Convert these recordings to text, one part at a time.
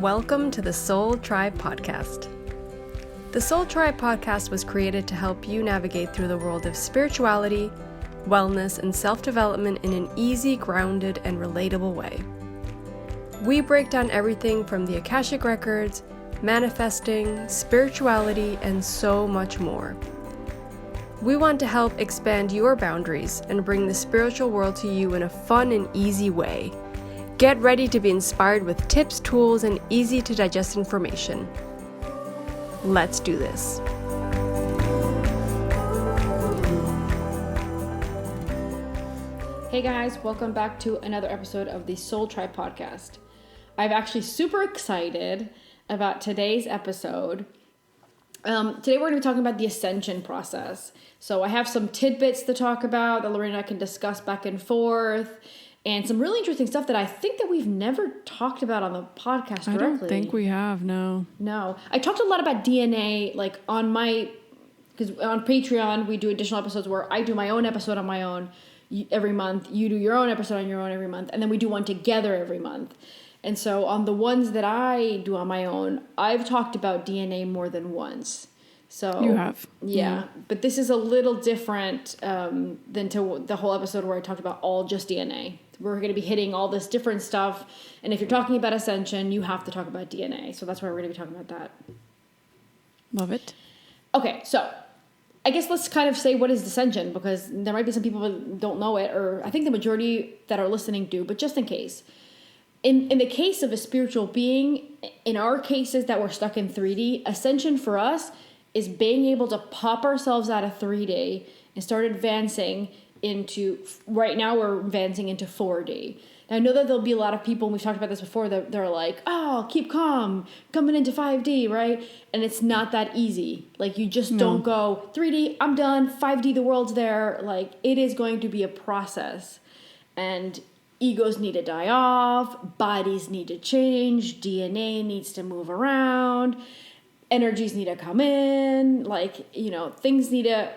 Welcome to the Soul Tribe Podcast. The Soul Tribe Podcast was created to help you navigate through the world of spirituality, wellness, and self-development in an easy, grounded, and relatable way. We break down everything from the Akashic records, manifesting, spirituality, and so much more. We want to help expand your boundaries and bring the spiritual world to you in a fun and easy way. Get ready to be inspired with tips, tools, and easy to digest information. Let's do this. Hey guys, welcome back to another episode of the Soul Tribe Podcast. I'm actually super excited about today's episode. Today we're going to be talking about the Ascension Process. So I have some tidbits to talk about that Lorena and I can discuss back and forth. And some really interesting stuff that I think that we've never talked about on the podcast directly. I don't think we have, no. No. I talked a lot about DNA, like on because on Patreon, we do additional episodes where I do my own episode on my own every month. You do your own episode on your own every month. And then we do one together every month. And so on the ones that I do on my own, I've talked about DNA more than once. So you have. Yeah. But this is a little different than to the whole episode where I talked about all just DNA. We're going to be hitting all this different stuff. And if you're talking about Ascension, you have to talk about DNA. So that's why we're going to be talking about that. Love it. Okay, so I guess let's kind of say what is Ascension, because there might be some people that don't know it, or I think the majority that are listening do, but just in case. In the case of a spiritual being, in our cases that we're stuck in 3D, Ascension for us is being able to pop ourselves out of 3D and start advancing into, right now we're advancing into 4D. Now I know that there'll be a lot of people, and we've talked about this before, that they're like, oh, keep calm, coming into 5D, right? And it's not that easy. Like you just don't go 3D, I'm done, 5D, the world's there. Like it is going to be a process. And egos need to die off, bodies need to change, DNA needs to move around, energies need to come in, like, things need to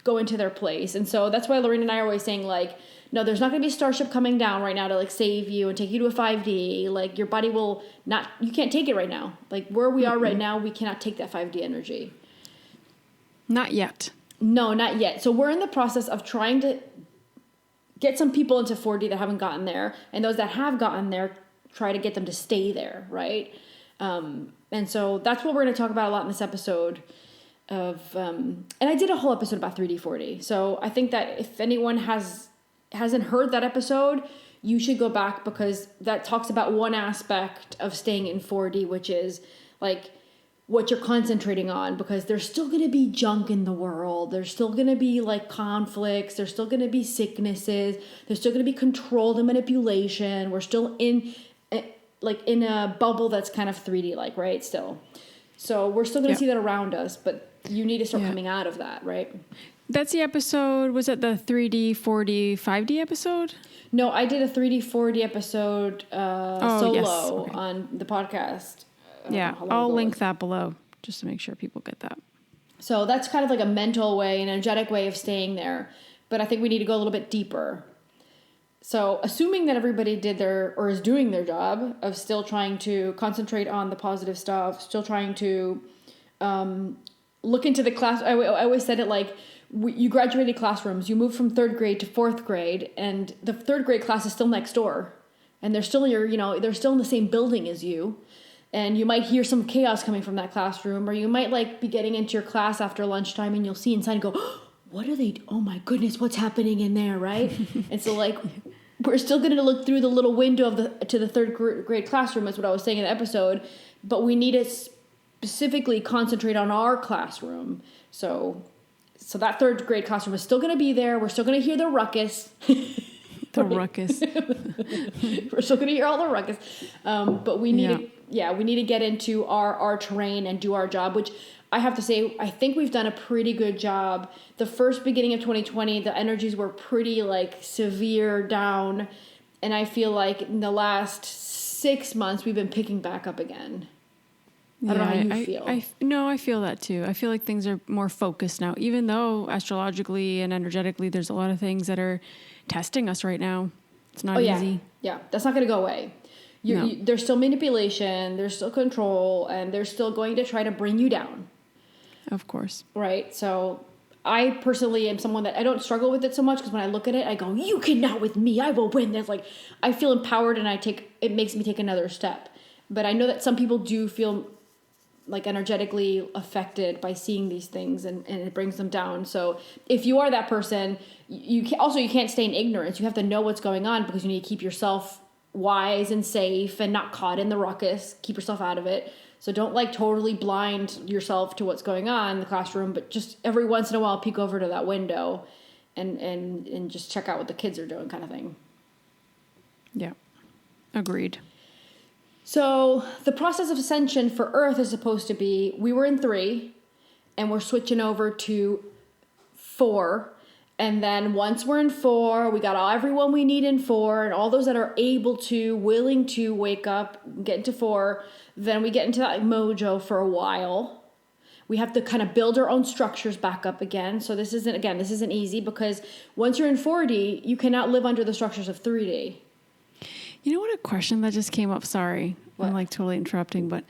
go into their place. And so that's why Lorena and I are always saying, like, no, there's not going to be a starship coming down right now to like save you and take you to a 5D. Like your body will not, you can't take it right now. Like where we are right now, we cannot take that 5D energy. Not yet. No, not yet. So we're in the process of trying to get some people into 4D that haven't gotten there. And those that have gotten there, try to get them to stay there, right? And so that's what we're going to talk about a lot in this episode. And I did a whole episode about 3D 4D. So I think that if anyone hasn't heard that episode, you should go back, because that talks about one aspect of staying in 4D, which is like what you're concentrating on, because there's still going to be junk in the world. There's still going to be like conflicts. There's still going to be sicknesses. There's still going to be control and manipulation. We're still in a bubble that's kind of 3D like, right? Still. So we're still going to see that around us, but you need to start coming out of that, right? That's the episode. Was it the 3D, 4D, 5D episode? No, I did a 3D, 4D episode solo Okay. on the podcast. I'll link that below just to make sure people get that. So that's kind of like a mental way, an energetic way of staying there. But I think we need to go a little bit deeper. So assuming that everybody did is doing their job of still trying to concentrate on the positive stuff, still trying to look into the class. I always said it like, you graduated classrooms, you moved from 3rd grade to 4th grade, and the 3rd grade class is still next door. And they're still they're still in the same building as you. And you might hear some chaos coming from that classroom, or you might like be getting into your class after lunchtime and you'll see inside and go, oh, what are they? Oh my goodness, what's happening in there, right? And so like, we're still going to look through the little window to the 3rd grade classroom, is what I was saying in the episode, but we need to specifically concentrate on our classroom. So that 3rd grade classroom is still going to be there. We're still going to hear the ruckus. Ruckus. We're still going to hear all the ruckus. But we need we need to get into our terrain and do our job, which I have to say, I think we've done a pretty good job. The first beginning of 2020, the energies were pretty like severe down. And I feel like in the last 6 months, we've been picking back up again. I don't know how you feel. No, I feel that too. I feel like things are more focused now, even though astrologically and energetically, there's a lot of things that are testing us right now. It's not easy. Yeah, that's not going to go away. There's still manipulation, there's still control, and they're still going to try to bring you down. Of course. Right? So I personally am someone that I don't struggle with it so much, because when I look at it, I go, you cannot with me, I will win. There's like, I feel empowered, and it makes me take another step. But I know that some people do feel like energetically affected by seeing these things, and it brings them down. So if you are that person, you can't stay in ignorance. You have to know what's going on, because you need to keep yourself wise and safe and not caught in the ruckus. Keep yourself out of it. So don't like totally blind yourself to what's going on in the classroom, but just every once in a while peek over to that window and just check out what the kids are doing, kind of thing. Yeah. Agreed. So the process of ascension for Earth is supposed to be, we were in 3 and we're switching over to 4. And then once we're in 4, we got everyone we need in 4, and all those that are willing to wake up, get into 4, then we get into that mojo for a while. We have to kind of build our own structures back up again. So this isn't easy, because once you're in 4D, you cannot live under the structures of 3D. You know what, a question that just came up, sorry, What? I'm like totally interrupting, but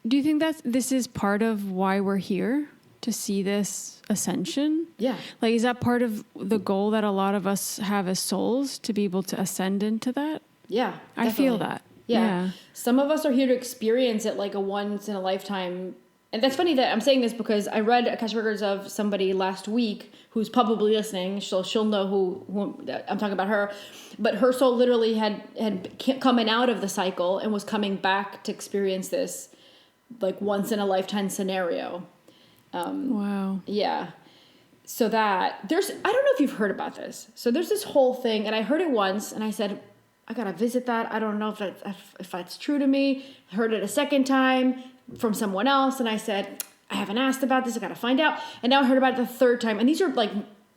do you think that this is part of why we're here? To see this ascension? Yeah. Like, is that part of the goal that a lot of us have as souls, to be able to ascend into that? Yeah. Definitely. I feel that. Yeah. Some of us are here to experience it like a once in a lifetime. And that's funny that I'm saying this, because I read Akashic Records of somebody last week who's probably listening, so she'll know who I'm talking about her. But her soul literally had coming out of the cycle and was coming back to experience this like once in a lifetime scenario. Wow. Yeah. So that I don't know if you've heard about this. So there's this whole thing, and I heard it once, and I said, I gotta visit that. I don't know if that's true to me. I heard it a second time from someone else, and I said, I haven't asked about this. I gotta find out. And now I heard about it the third time, and these are like,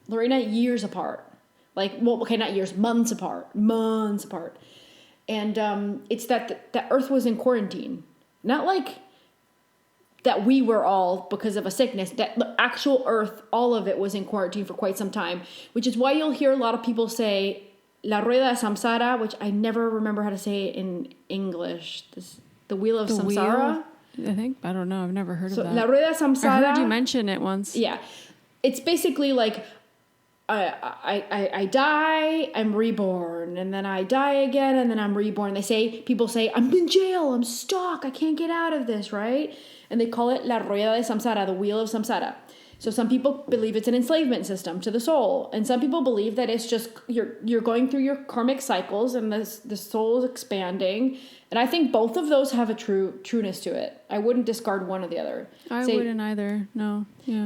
Lorena, years apart. Like, well, okay, not years, months apart. And it's that the Earth was in quarantine, not like that we were all because of a sickness, that the actual Earth, all of it was in quarantine for quite some time, which is why you'll hear a lot of people say La Rueda de Samsara, which I never remember how to say it in English. The Wheel of Samsara. I think. I don't know. I've never heard of that. La Rueda de Samsara. I heard you mention it once. Yeah. It's basically like I die, I'm reborn, and then I die again, and then I'm reborn. People say, I'm in jail, I'm stuck, I can't get out of this, right? And they call it La Rueda de Samsara, the Wheel of Samsara. So some people believe it's an enslavement system to the soul, and some people believe that it's just you're going through your karmic cycles, and the soul is expanding. And I think both of those have a trueness to it. I wouldn't discard one or the other. I wouldn't either. No. Yeah.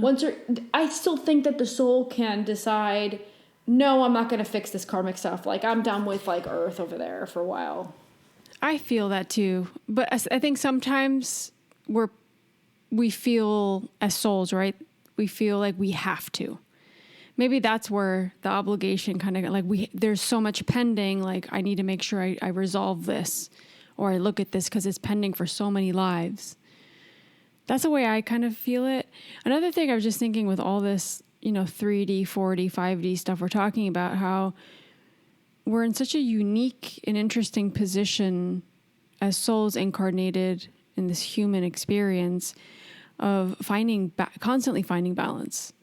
I still think that the soul can decide, no, I'm not going to fix this karmic stuff. Like, I'm done with like Earth over there for a while. I feel that too, but I think sometimes we feel as souls, right? We feel like we have to. Maybe that's where the obligation kind of like there's so much pending. Like, I need to make sure I resolve this, or I look at this because it's pending for so many lives. That's the way I kind of feel it. Another thing I was just thinking with all this, 3D, 4D, 5D stuff we're talking about, how we're in such a unique and interesting position as souls incarnated in this human experience of constantly finding balance,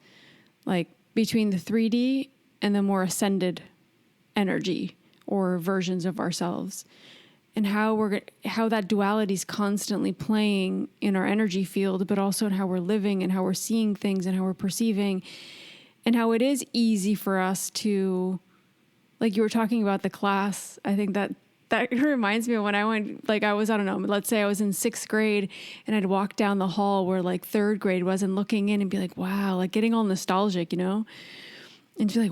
like between the 3D and the more ascended energy or versions of ourselves, and how that duality is constantly playing in our energy field, but also in how we're living and how we're seeing things and how we're perceiving, and how it is easy for us to, like you were talking about the class. I think that reminds me of when I went, like I was, I don't know, let's say I was in 6th grade and I'd walk down the hall where like 3rd grade was and looking in and be like, wow, like getting all nostalgic, and be like,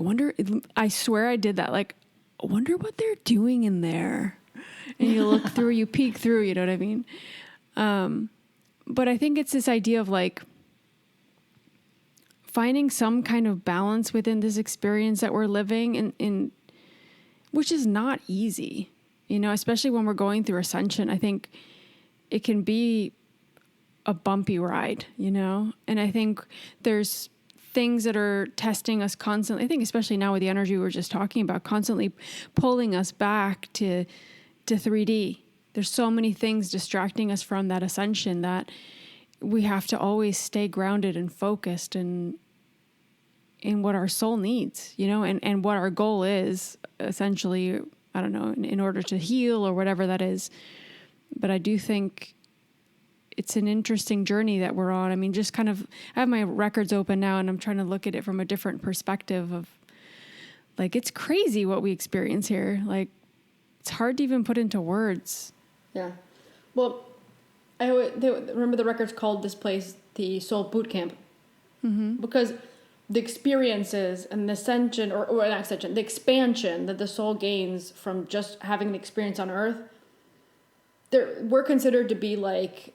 I swear I did that. Like, wonder what they're doing in there. And you look through, you peek through, you know what I mean? But I think it's this idea of like finding some kind of balance within this experience that we're living in, which is not easy, especially when we're going through ascension. I think it can be a bumpy ride, and I think there's things that are testing us constantly. I think especially now with the energy we were just talking about, constantly pulling us back to to 3D. There's so many things distracting us from that ascension that we have to always stay grounded and focused in what our soul needs, and what our goal is, essentially, I don't know, in order to heal or whatever that is. But I do think it's an interesting journey that we're on. I mean, just kind of, I have my records open now and I'm trying to look at it from a different perspective of, like, it's crazy what we experience here. Like, it's hard to even put into words. Yeah. Well, remember the records called this place the Soul Boot Camp. Mm-hmm. Because the experiences and the ascension, or not ascension, the expansion that the soul gains from just having the experience on Earth, we're considered to be like,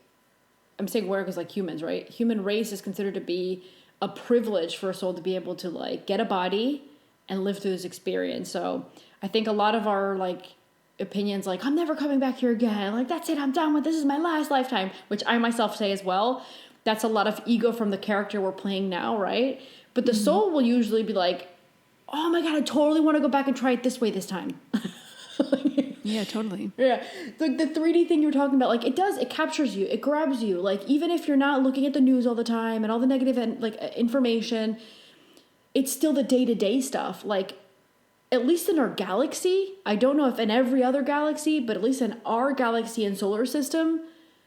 I'm saying we're because like humans, right? Human race is considered to be a privilege for a soul to be able to like get a body and live through this experience. So I think a lot of our like opinions, like, I'm never coming back here again. Like, that's it, I'm done with this, is my last lifetime, which I myself say as well. That's a lot of ego from the character we're playing now, right? But the soul will usually be like, oh my God, I totally want to go back and try it this way this time. Yeah, totally. Yeah. The 3D thing you're talking about, like, it captures you. It grabs you. Like, even if you're not looking at the news all the time and all the negative information, it's still the day-to-day stuff. Like, at least in our galaxy, I don't know if in every other galaxy, but at least in our galaxy and solar system,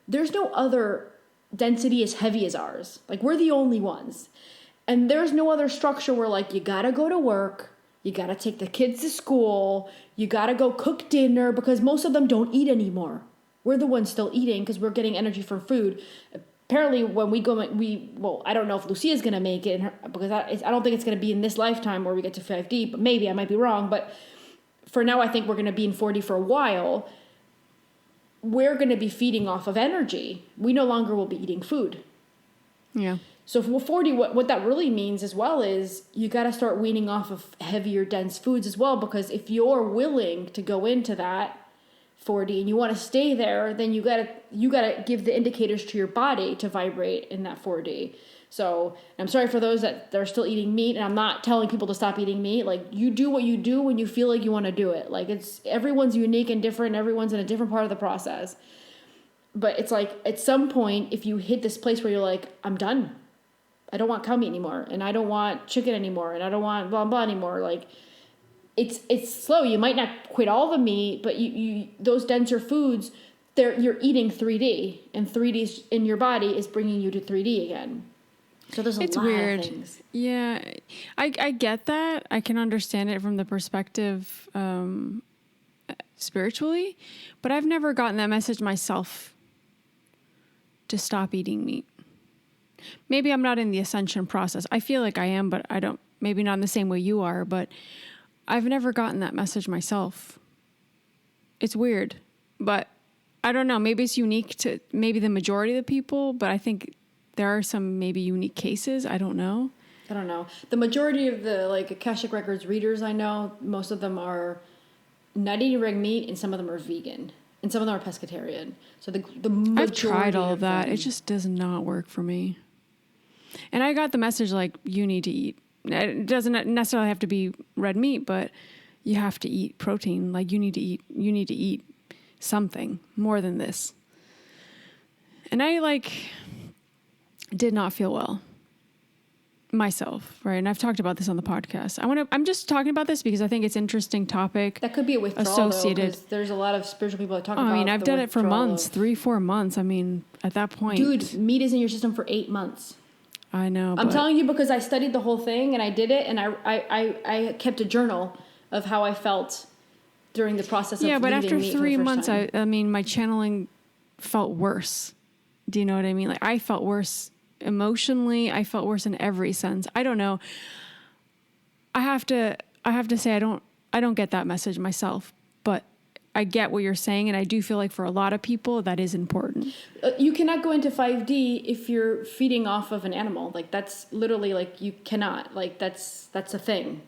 there's no other density as heavy as ours. Like, we're the only ones. And there's no other structure where, like, you gotta go to work, you gotta take the kids to school, you gotta go cook dinner, because most of them don't eat anymore. We're the ones still eating because we're getting energy from food. Apparently, when we go, I don't know if Lucia's gonna make it, because I don't think it's gonna be in this lifetime where we get to 5D, but maybe, I might be wrong. But for now, I think we're gonna be in 4D for a while. We're gonna be feeding off of energy. We no longer will be eating food. Yeah. So for 4D, what that really means as well is you got to start weaning off of heavier, dense foods as well, because if you're willing to go into that 4D and you want to stay there, then you gotta give the indicators to your body to vibrate in that 4D. So I'm sorry for those that are still eating meat, and I'm not telling people to stop eating meat. Like, you do what you do when you feel like you want to do it. Like, everyone's unique and different. Everyone's in a different part of the process. But it's like, at some point, if you hit this place where you're like, I'm done. I don't want cow meat anymore, and I don't want chicken anymore, and I don't want blah blah anymore. Like, it's slow. You might not quit all the meat, but you those denser foods, you're eating 3D, and 3D in your body is bringing you to 3D again. So there's a lot weird. of things. Yeah, I get that. I can understand it from the perspective spiritually, but I've never gotten that message myself to stop eating meat. Maybe I'm not in the ascension process. I feel like I am, but I don't, maybe not in the same way you are, but I've never gotten that message myself. It's weird, but I don't know. Maybe it's unique to maybe the majority of the people, but I think there are some maybe unique cases. I don't know. The majority of the Akashic Records readers I know, most of them are not eating red meat, and some of them are vegan, and some of them are pescatarian. So the majority I've tried all of that. them, it just does not work for me. And I got the message like, you need to eat. It doesn't necessarily have to be red meat, but you have to eat protein. Like, you need to eat something more than this. And I did not feel well myself, right? And I've talked about this on the podcast. I'm just talking about this because I think it's an interesting topic. That could be a withdrawal, associated. Though, there's a lot of spiritual people that talk about. I mean, I've done it for months, 3-4 months. I mean, at that point, dude, meat is in your system for 8 months. I know. I'm telling you because I studied the whole thing and I did it, and I kept a journal of how I felt during the process of but after meat 3 months, I mean, my channeling felt worse. Do you know what I mean? Like, I felt worse emotionally. I felt worse in every sense. I don't know. I have to say I don't get that message myself, but I get what you're saying, and I do feel like for a lot of people that is important. You cannot go into 5D if you're feeding off of an animal. Like, that's literally, like, you cannot. Like, that's a thing.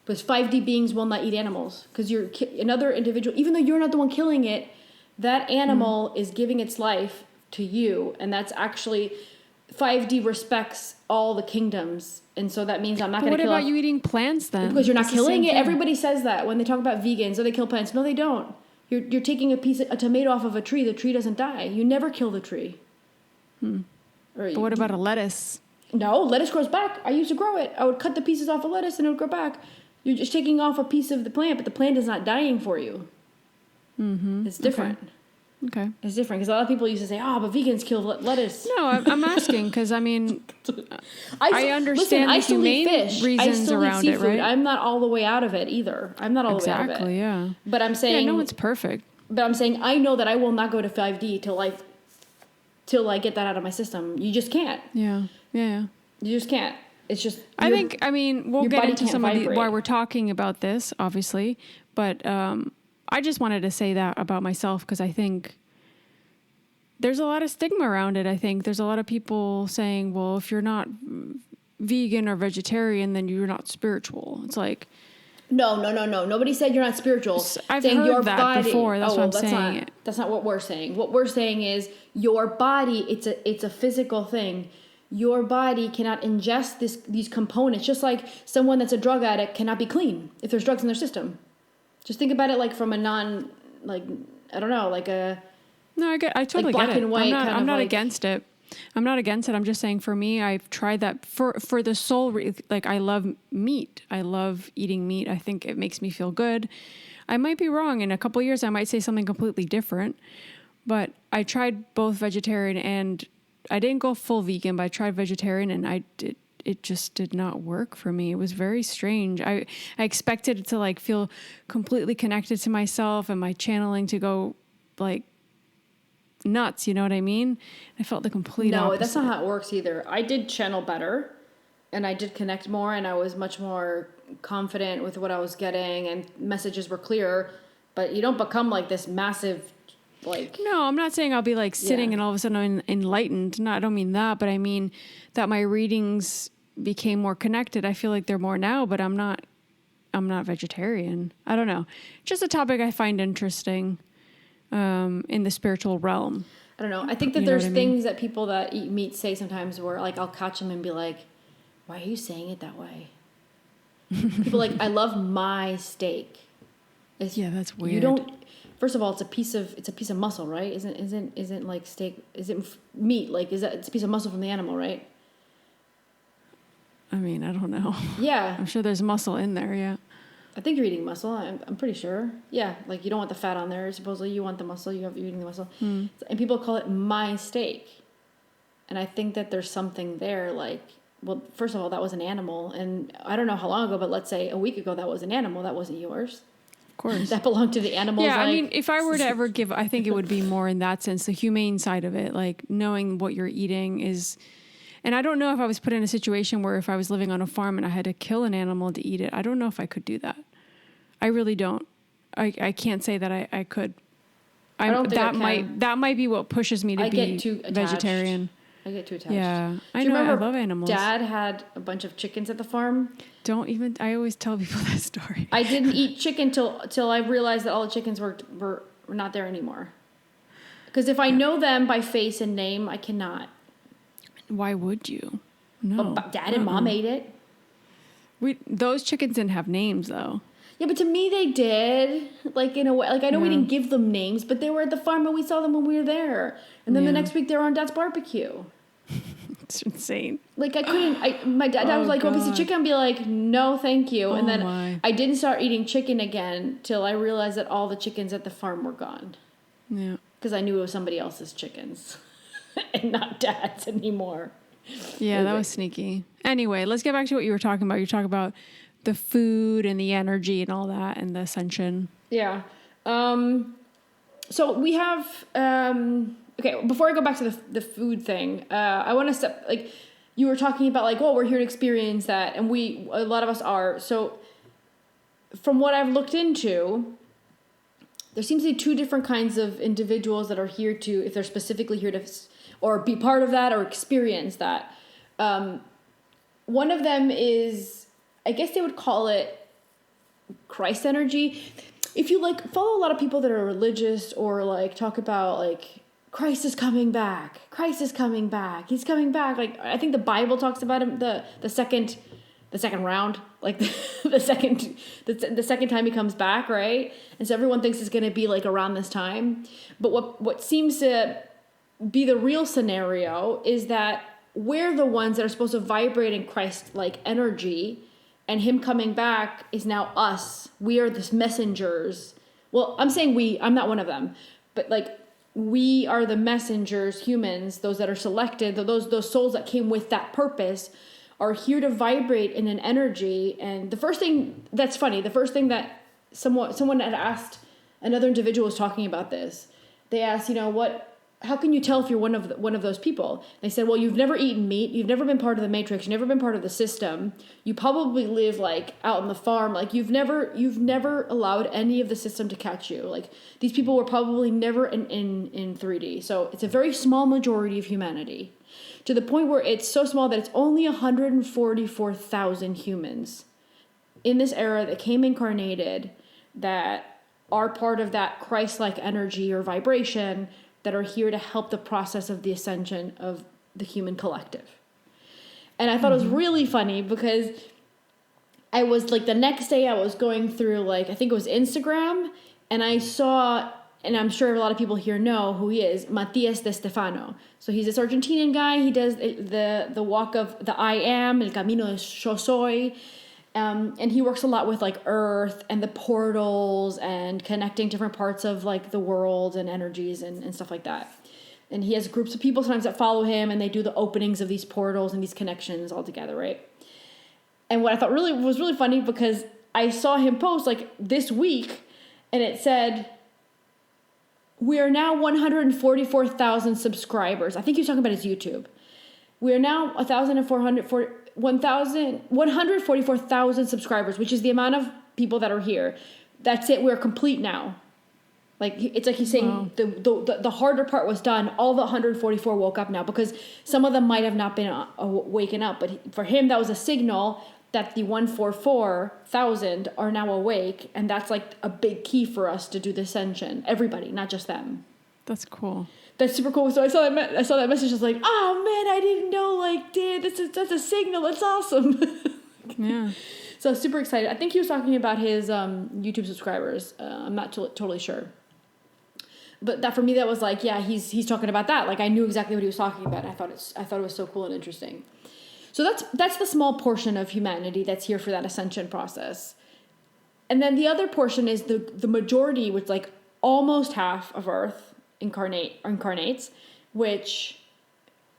Because 5D beings will not eat animals. Because you're another individual, even though you're not the one killing it, that animal is giving its life to you, and that's actually 5D respects all the kingdoms, and so that means I'm not going to kill. What about you eating plants then? Because you're not killing it. Everybody says that when they talk about vegans, or they kill plants. No, they don't. You're taking a tomato off of a tree. The tree doesn't die. You never kill the tree. But what about a lettuce? No, lettuce grows back. I used to grow it. I would cut the pieces off of lettuce and it would grow back. You're just taking off a piece of the plant, but the plant is not dying for you. Mm-hmm. It's different. Okay. It's different because a lot of people used to say, but vegans kill lettuce. No, I'm asking because, I mean, I understand the humane reasons around it, right? I'm not all the way out of it either. I'm not all the way out of it. Exactly, yeah. But I'm saying... Yeah, no one's perfect. But I'm saying I know that I will not go to 5D till I get that out of my system. You just can't. Yeah. You just can't. It's just... I mean, we'll get into some of why we're talking about this, obviously. But I just wanted to say that about myself because I think there's a lot of stigma around it. I think there's a lot of people saying, well, if you're not vegan or vegetarian, then you're not spiritual. It's like... No. Nobody said you're not spiritual. I've heard that before. That's what I'm saying. That's not what we're saying. What we're saying is your body, it's a physical thing. Your body cannot ingest these components, just like someone that's a drug addict cannot be clean if there's drugs in their system. Just think about it like from a No, I totally get it. And white I'm not against it. I'm not against it. I'm just saying for me, I've tried that for the soul. Like I love meat. I love eating meat. I think it makes me feel good. I might be wrong. In a couple of years, I might say something completely different. But I tried both vegetarian and I didn't go full vegan, but I tried vegetarian and it just did not work for me. It was very strange. I expected it to like feel completely connected to myself and my channeling to go like nuts, you know what I mean? I felt the complete opposite. No, that's not how it works either. I did channel better and I did connect more and I was much more confident with what I was getting and messages were clearer, but you don't become like this massive like... No, I'm not saying I'll be like sitting and all of a sudden I'm enlightened. No, I don't mean that, but I mean that my readings became more connected. I feel like they're more now, but I'm not vegetarian. I don't know. Just a topic I find interesting. In the spiritual realm. I don't know. I think that there's things that people that eat meat say sometimes where like I'll catch them and be like, why are you saying it that way? People like, I love my steak. That's weird. You don't, first of all, it's a piece of muscle, right? Isn't like steak, meat? Like, it's a piece of muscle from the animal, right? I mean, I don't know. Yeah. I'm sure there's muscle in there, yeah. I think you're eating muscle. I'm pretty sure. Yeah, like you don't want the fat on there. Supposedly you want the muscle. You're eating the muscle. And people call it my steak. And I think that there's something there like, well, first of all, that was an animal. And I don't know how long ago, but let's say a week ago, that was an animal. That wasn't yours. Of course. That belonged to the animals. Yeah, I mean, if I were to ever give, I think it would be more in that sense, the humane side of it. Like knowing what you're eating is... And I don't know if I was put in a situation where if I was living on a farm and I had to kill an animal to eat it, I don't know if I could do that. I really don't. I can't say that I could. I don't think that might be what pushes me to be get too vegetarian. I get too attached. Yeah, I know. I love animals. Dad had a bunch of chickens at the farm. I always tell people that story. I didn't eat chicken till I realized that all the chickens were not there anymore. Because if I know them by face and name, I cannot. Why would you? No. But Dad and Mom ate it. Those chickens didn't have names though. Yeah, but to me they did. Like in a way, like I know we didn't give them names, but they were at the farm and we saw them when we were there. And then the next week they were on Dad's barbecue. It's insane. Like I couldn't. My dad was like, "Oh, piece of chicken." I'd be like, "No, thank you." And then I didn't start eating chicken again till I realized that all the chickens at the farm were gone. Yeah. Because I knew it was somebody else's chickens, and not Dad's anymore. Yeah, that was sneaky. Anyway, let's get back to what you were talking about. You talk about the food and the energy and all that and the ascension. Yeah. So we have, okay, before I go back to the food thing, I want to step, like, you were talking about, like, we're here to experience that, and a lot of us are. So from what I've looked into, there seems to be two different kinds of individuals that are here to, if they're specifically here to, or be part of that or experience that. One of them is, I guess they would call it Christ energy. If you like follow a lot of people that are religious or like talk about like Christ is coming back, Christ is coming back, he's coming back. Like I think the Bible talks about him, the second the second round, like the second time he comes back, right? And so everyone thinks it's going to be like around this time. But what seems to be the real scenario is that we're the ones that are supposed to vibrate in Christ-like energy, and him coming back is now us. We are the messengers. Well, I'm saying we, I'm not one of them, but like we are the messengers, humans, those that are selected, those souls that came with that purpose are here to vibrate in an energy. And the first thing that's funny, the first thing that someone had asked, another individual was talking about this. They asked, how can you tell if you're one of those people? They said, well, you've never eaten meat. You've never been part of the matrix. You've never been part of the system. You probably live like out in the farm. Like you've never allowed any of the system to catch you. Like these people were probably never in 3D. So it's a very small majority of humanity, to the point where it's so small that it's only 144,000 humans in this era that came incarnated that are part of that Christ-like energy or vibration that are here to help the process of the ascension of the human collective. And I thought it was really funny because I was like, the next day I was going through like, I think it was Instagram, and I saw, and I'm sure a lot of people here know who he is, Matthias De Stefano. So he's this Argentinian guy. He does the walk of the I am, el camino de yo soy. And he works a lot with like earth and the portals and connecting different parts of like the world and energies and stuff like that. And he has groups of people sometimes that follow him, and they do the openings of these portals and these connections all together, right? And what I thought was really funny, because I saw him post like this week, and it said, we are now 144,000 subscribers. I think he was talking about his YouTube. We are now 144,000 subscribers, which is the amount of people that are here. That's it. We're complete now. Like, it's like he's saying, wow, the harder part was done. All the 144 woke up now, because some of them might have not been waking up. But for him, that was a signal that the 144,000 are now awake. And that's like a big key for us to do the ascension. Everybody, not just them. That's cool. That's super cool. So I saw that message. I was like, oh man, I didn't know. Like, damn, that's a signal. That's awesome. Yeah. So I was super excited. I think he was talking about his YouTube subscribers. I'm not totally sure. But that, for me, that was like, yeah, he's talking about that. Like, I knew exactly what he was talking about. I thought it was so cool and interesting. So that's the small portion of humanity that's here for that ascension process. And then the other portion is the majority, which like almost half of Earth incarnates, which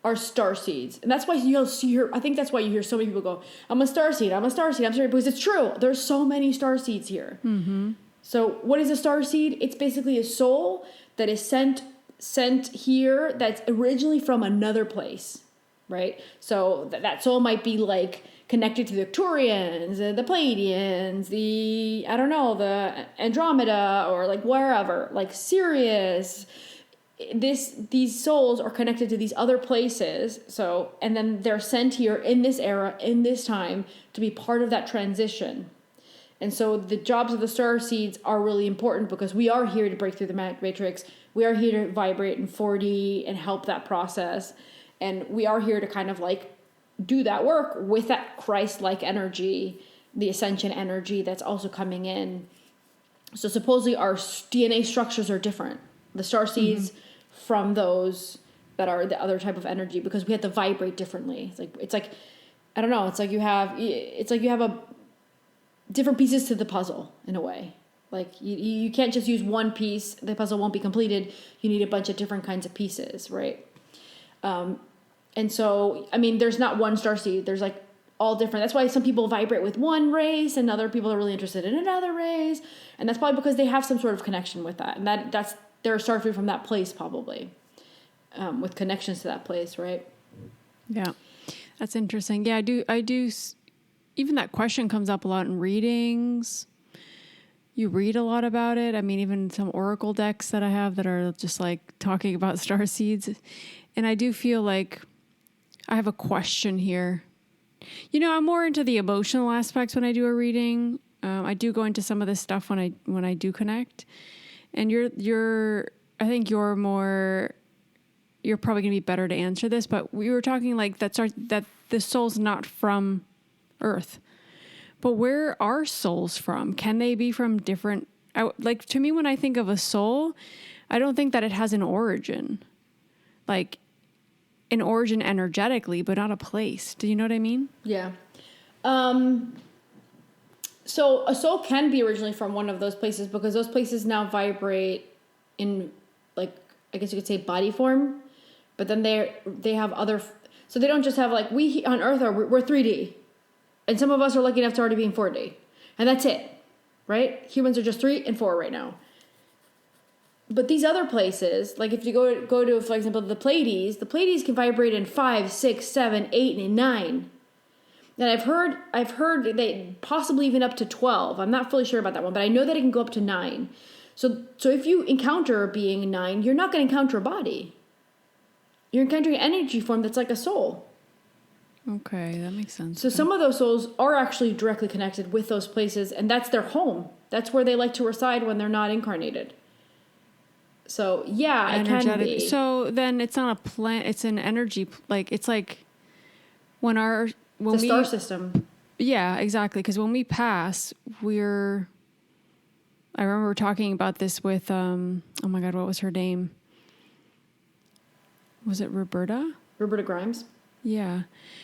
are starseeds. And that's why you'll hear, I think that's why you hear so many people go, I'm a starseed, I'm sorry, because it's true. There's so many starseeds here. Mm-hmm. So what is a starseed? It's basically a soul that is sent here that's originally from another place, right? So that soul might be like connected to the Arcturians, the Pleiadians, the Andromeda, or like wherever, like Sirius. These souls are connected to these other places. So, and then they're sent here in this era, in this time, to be part of that transition. And so the jobs of the starseeds are really important, because we are here to break through the matrix. We are here to vibrate in 4D and help that process. And we are here to kind of like do that work with that Christ-like energy, the ascension energy that's also coming in. So supposedly our DNA structures are different. The starseeds from those that are the other type of energy, because we have to vibrate differently. It's like I don't know. It's like you have a different pieces to the puzzle in a way. Like you can't just use one piece. The puzzle won't be completed. You need a bunch of different kinds of pieces, right? And so, I mean, there's not one starseed. There's like all different. That's why some people vibrate with one race and other people are really interested in another race. And that's probably because they have some sort of connection with that. And that's they're starting from that place probably, with connections to that place, right? Yeah, that's interesting. Yeah, I do. Even that question comes up a lot in readings. You read a lot about it. I mean, even some oracle decks that I have that are just like talking about starseeds. And I do feel like I have a question here. You know, I'm more into the emotional aspects when I do a reading. I do go into some of this stuff when I do connect. And I think you're probably gonna be better to answer this. But we were talking like that the soul's not from Earth. But where are souls from? Can they be from different... like, to me, when I think of a soul, I don't think that it has an origin. Like, an origin energetically, but not a place. Do you know what I mean? Yeah. So a soul can be originally from one of those places because those places now vibrate in, like, I guess you could say body form, but then they have other, so they don't just have, like, we on Earth we're 3D, and some of us are lucky enough to already be in 4D, and that's it, right? Humans are just 3 and 4 right now. But these other places, like if you go to, for example, the Pleiades can vibrate in 5, 6, 7, 8, and 9. And I've heard they possibly even up to 12. I'm not fully sure about that one, but I know that it can go up to 9. So if you encounter a being 9, you're not going to encounter a body. You're encountering an energy form that's like a soul. Okay, that makes sense. So some of those souls are actually directly connected with those places, and that's their home. That's where they like to reside when they're not incarnated. So yeah, it can be. So then it's not a plant; it's an energy. Like it's like when the star system. Yeah, exactly. Because when we pass, I remember talking about this with oh my God, what was her name? Was it Roberta? Roberta Grimes. Yeah,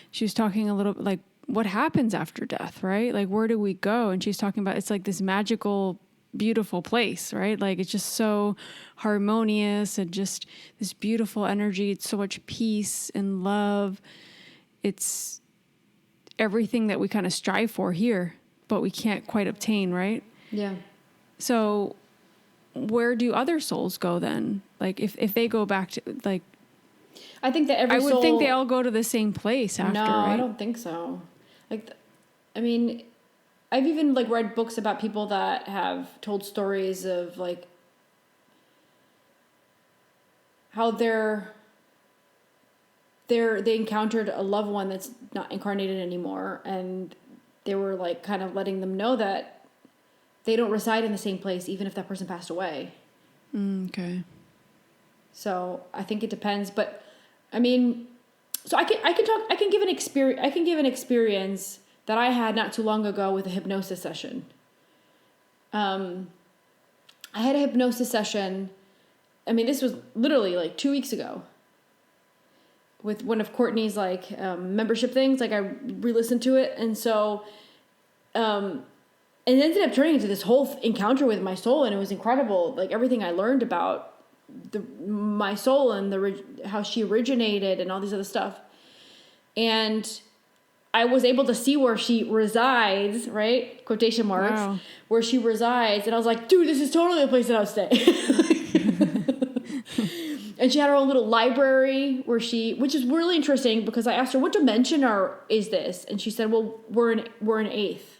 she was talking a little like what happens after death, right? Like where do we go? And she's talking about it's like this magical, beautiful place, right? Like it's just so harmonious and just this beautiful energy. It's so much peace and love. It's everything that we kind of strive for here, but we can't quite obtain, right? Yeah. So where do other souls go then? Like if they go back to like, I think that I would think they all go to the same place after, no, right? I don't think so. Like, I mean, I've even like read books about people that have told stories of like how they encountered a loved one that's not incarnated anymore, and they were like kind of letting them know that they don't reside in the same place even if that person passed away. Okay. So I think it depends, but I mean, so I can give an experience that I had not too long ago with a hypnosis session. I had a hypnosis session. I mean, this was literally like 2 weeks ago with one of Courtney's like membership things. Like I re-listened to it. And so, it ended up turning into this whole encounter with my soul. And it was incredible. Like everything I learned about my soul and how she originated and all these other stuff. And I was able to see where she resides, right? Quotation marks. Wow. Where she resides. And I was like, dude, this is totally the place that I would stay. And she had her own little library which is really interesting because I asked her, what dimension is this? And she said, well, we're in eighth.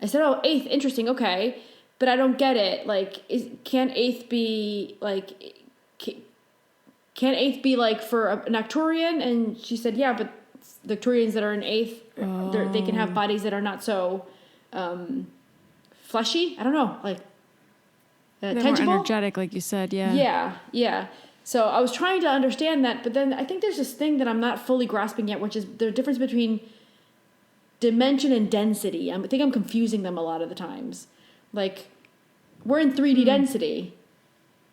I said, oh, eighth, interesting, okay. But I don't get it. Like, can eighth be like for an Arcturian? And she said, yeah, but the Arcturians that are in eighth, they can have bodies that are not so fleshy. I don't know, like tangible, more energetic, like you said. Yeah. So I was trying to understand that, but then I think there's this thing that I'm not fully grasping yet, which is the difference between dimension and density. I think I'm confusing them a lot of the times. Like, we're in 3D density,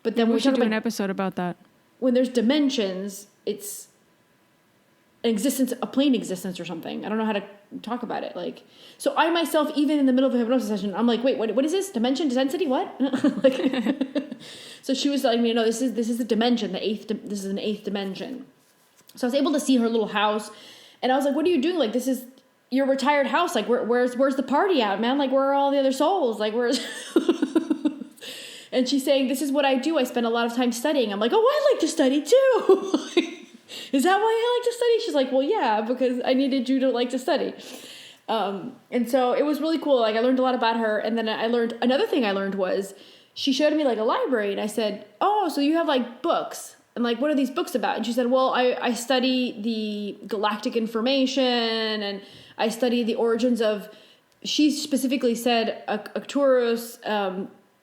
but then we should do an episode about that. When there's dimensions, it's an existence, a plane existence or something. I don't know how to talk about it. Like, so I myself, even in the middle of a hypnosis session, I'm like, wait, what is this? Dimension, density, what? So she was telling me, no, this is the dimension, this is an eighth dimension. So I was able to see her little house, and I was like, what are you doing? Like, this is your retired house. Like, where's the party at, man? Like, where are all the other souls? Like, where's... And she's saying, this is what I do. I spend a lot of time studying. I'm like, oh, I like to study too. Is that why I like to study? She's like, well, yeah, because I needed you to like to study. And so it was really cool. Like, I learned a lot about her. And then another thing I learned was she showed me like a library, and I said, oh, so you have like books. And like, what are these books about? And she said, well, I study the galactic information, and I study the origins of, she specifically said Arcturus,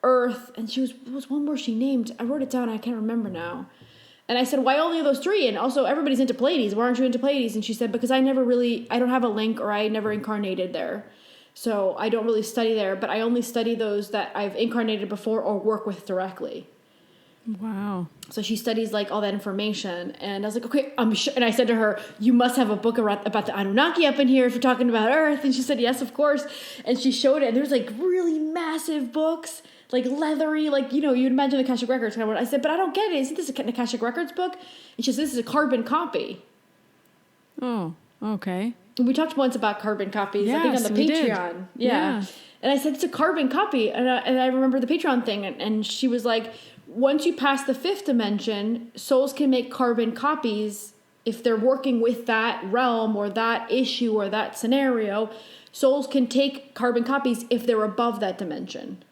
Earth, and what was one more she named? I wrote it down. I can't remember now. And I said, why only those three? And also everybody's into Pleiades. Why aren't you into Pleiades? And she said, because I don't have a link, or I never incarnated there. So I don't really study there, but I only study those that I've incarnated before or work with directly. Wow. So she studies like all that information, and I was like, okay, I'm sure. And I said to her, you must have a book about the Anunnaki up in here if you're talking about Earth. And she said, yes, of course. And she showed it, and there's like really massive books, like leathery, like, you know, you'd imagine the Akashic Records. I said, but I don't get it. Isn't this an Akashic Records book? And she said, this is a carbon copy. Oh, okay. We talked once about carbon copies, I think on the Patreon. Yeah. And I said, it's a carbon copy. And I remember the Patreon thing. And she was like, once you pass the 5th dimension, souls can make carbon copies if they're working with that realm or that issue or that scenario. Souls can take carbon copies if they're above that dimension.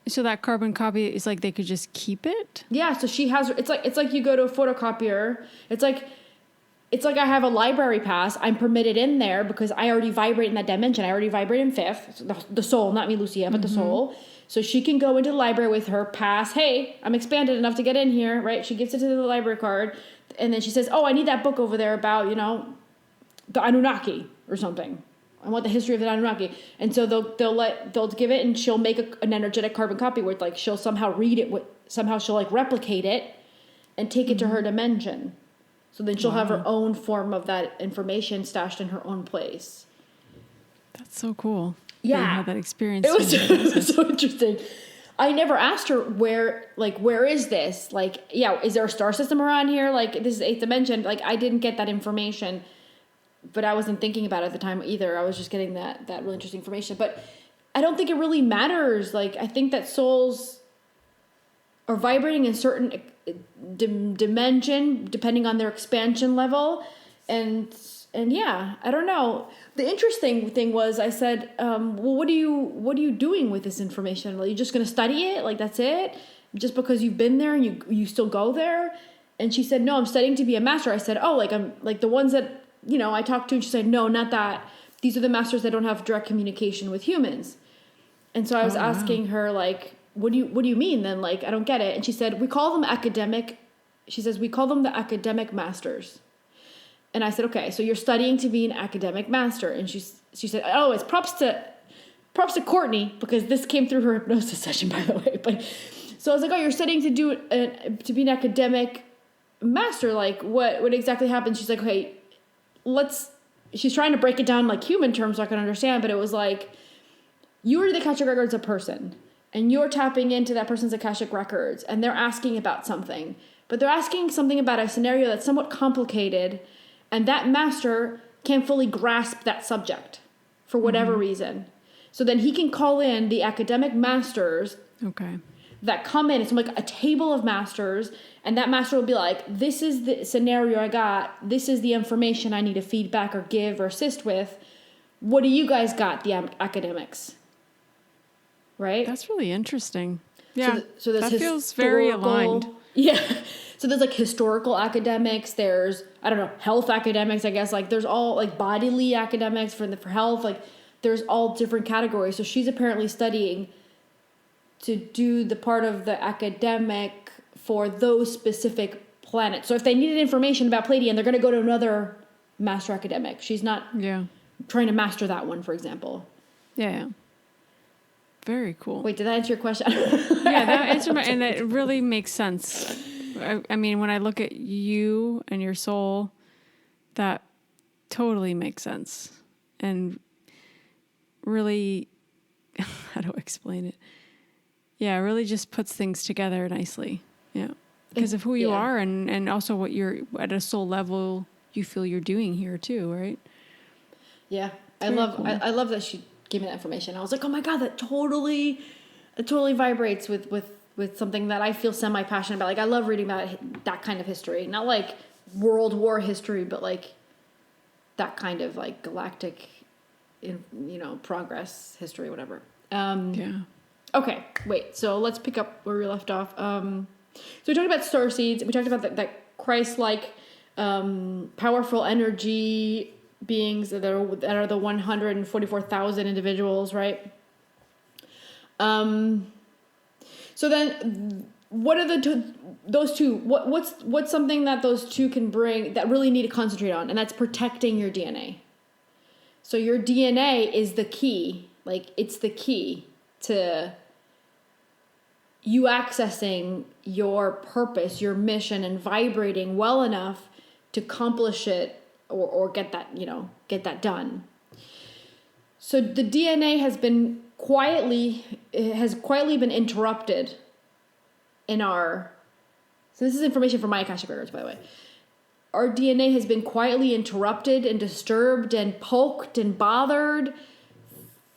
So that carbon copy is like they could just keep it? Yeah, so she has, it's like you go to a photocopier. It's like I have a library pass. I'm permitted in there because I already vibrate in that dimension. I already vibrate in 5th, the soul, not me, Lucia, but the soul. So she can go into the library with her pass. Hey, I'm expanded enough to get in here, right? She gives it to the library card. And then she says, oh, I need that book over there about, you know, the Anunnaki or something. I want the history of the Anunnaki. And so they'll give it, and she'll make an energetic carbon copy where like she'll somehow read it, somehow she'll like replicate it and take it to her dimension. So then she'll have her own form of that information stashed in her own place. That's so cool. Yeah. I had that experience. It was so interesting. I never asked her where is this? Like, yeah, is there a star system around here? Like, this is 8th dimension. Like, I didn't get that information, but I wasn't thinking about it at the time either. I was just getting that really interesting information. But I don't think it really matters. Like, I think that souls are vibrating in certain dimension depending on their expansion level, and yeah, I don't know. The interesting thing was I said, well, what are you doing with this information? Are you just going to study it? Like, that's it? Just because you've been there and you still go there? And she said, no, I'm studying to be a master. I said, oh, like I'm like the ones that, you know, I talked to. And she said, no, not that. These are the masters that don't have direct communication with humans. And so I was asking her, like, what do you mean then? Like, I don't get it. And she said, we call them academic. She says, we call them the academic masters. And I said, okay, so you're studying to be an academic master. And she said, oh, it's props to Courtney, because this came through her hypnosis session, by the way. But so I was like, oh, you're studying to be an academic master. Like, what exactly happened? She's like, okay, she's trying to break it down like human terms so I can understand. But it was like, you are the Akashic Records a person, and you're tapping into that person's Akashic Records, and they're asking about something. But they're asking something about a scenario that's somewhat complicated, and that master can't fully grasp that subject for whatever reason. So then he can call in the academic masters that come in. It's like a table of masters, and that master will be like, this is the scenario I got. This is the information I need to feedback or give or assist with. What do you guys got, the academics? Right? That's really interesting. Yeah, so that feels very aligned. Yeah. So there's like historical academics, there's, I don't know, health academics, I guess. Like there's all like bodily academics for health. Like there's all different categories. So she's apparently studying to do the part of the academic for those specific planets. So if they needed information about Pleiadian, they're going to go to another master academic. She's not trying to master that one, for example. Yeah. Very cool. Wait, did that answer your question? Yeah, that answered and it really makes sense. I mean, when I look at you and your soul, that totally makes sense. And really, how do I explain it? Yeah, it really just puts things together nicely. Yeah. Because of who you are and also what you're, at a soul level, you feel you're doing here too, right? Yeah. I love that she gave me that information. I was like, oh my God, it totally vibrates with something that I feel semi-passionate about. Like, I love reading about that kind of history. Not like World War history, but like that kind of like galactic, progress history, whatever. Okay, wait. So let's pick up where we left off. So we talked about starseeds. We talked about that Christ-like, powerful energy beings that are the 144,000 individuals, right? So then, what are those two? What's something that those two can bring that really need to concentrate on, and that's protecting your DNA. So your DNA is the key. Like, it's the key to you accessing your purpose, your mission, and vibrating well enough to accomplish it or get that done. So the DNA has quietly been interrupted in our, so this is information from my Akashic records, by the way. Our DNA has been quietly interrupted and disturbed and poked and bothered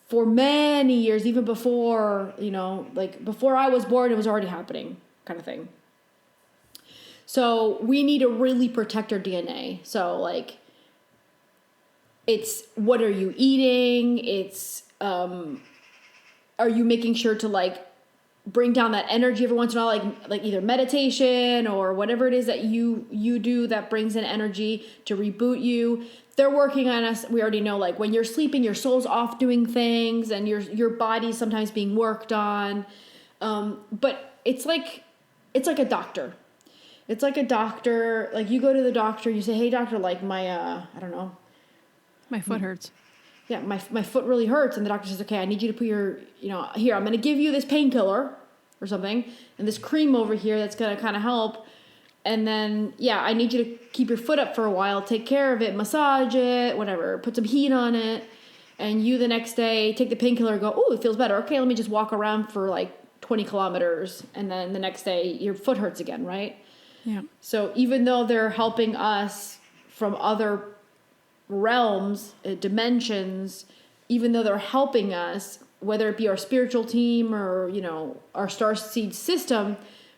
for many years, even before, before I was born, it was already happening, kind of thing. So we need to really protect our DNA. So, like, it's what are you eating? It's, are you making sure to, like, bring down that energy every once in a while, like either meditation or whatever it is that you do that brings in energy to reboot you. They're working on us. We already know, like, when you're sleeping, your soul's off doing things and your body's sometimes being worked on. But it's like a doctor. It's like a doctor. Like, you go to the doctor, you say, hey doctor, like my, I don't know. My foot hurts. Yeah, my foot really hurts. And the doctor says, okay, I need you to put your, here, I'm going to give you this painkiller or something, and this cream over here that's going to kind of help. And then, yeah, I need you to keep your foot up for a while, take care of it, massage it, whatever, put some heat on it. And you the next day take the painkiller and go, oh, it feels better. Okay, let me just walk around for like 20 kilometers. And then the next day your foot hurts again, right? Yeah. So even though they're helping us from other realms, dimensions, even though they're helping us, whether it be our spiritual team or, our Starseeds system,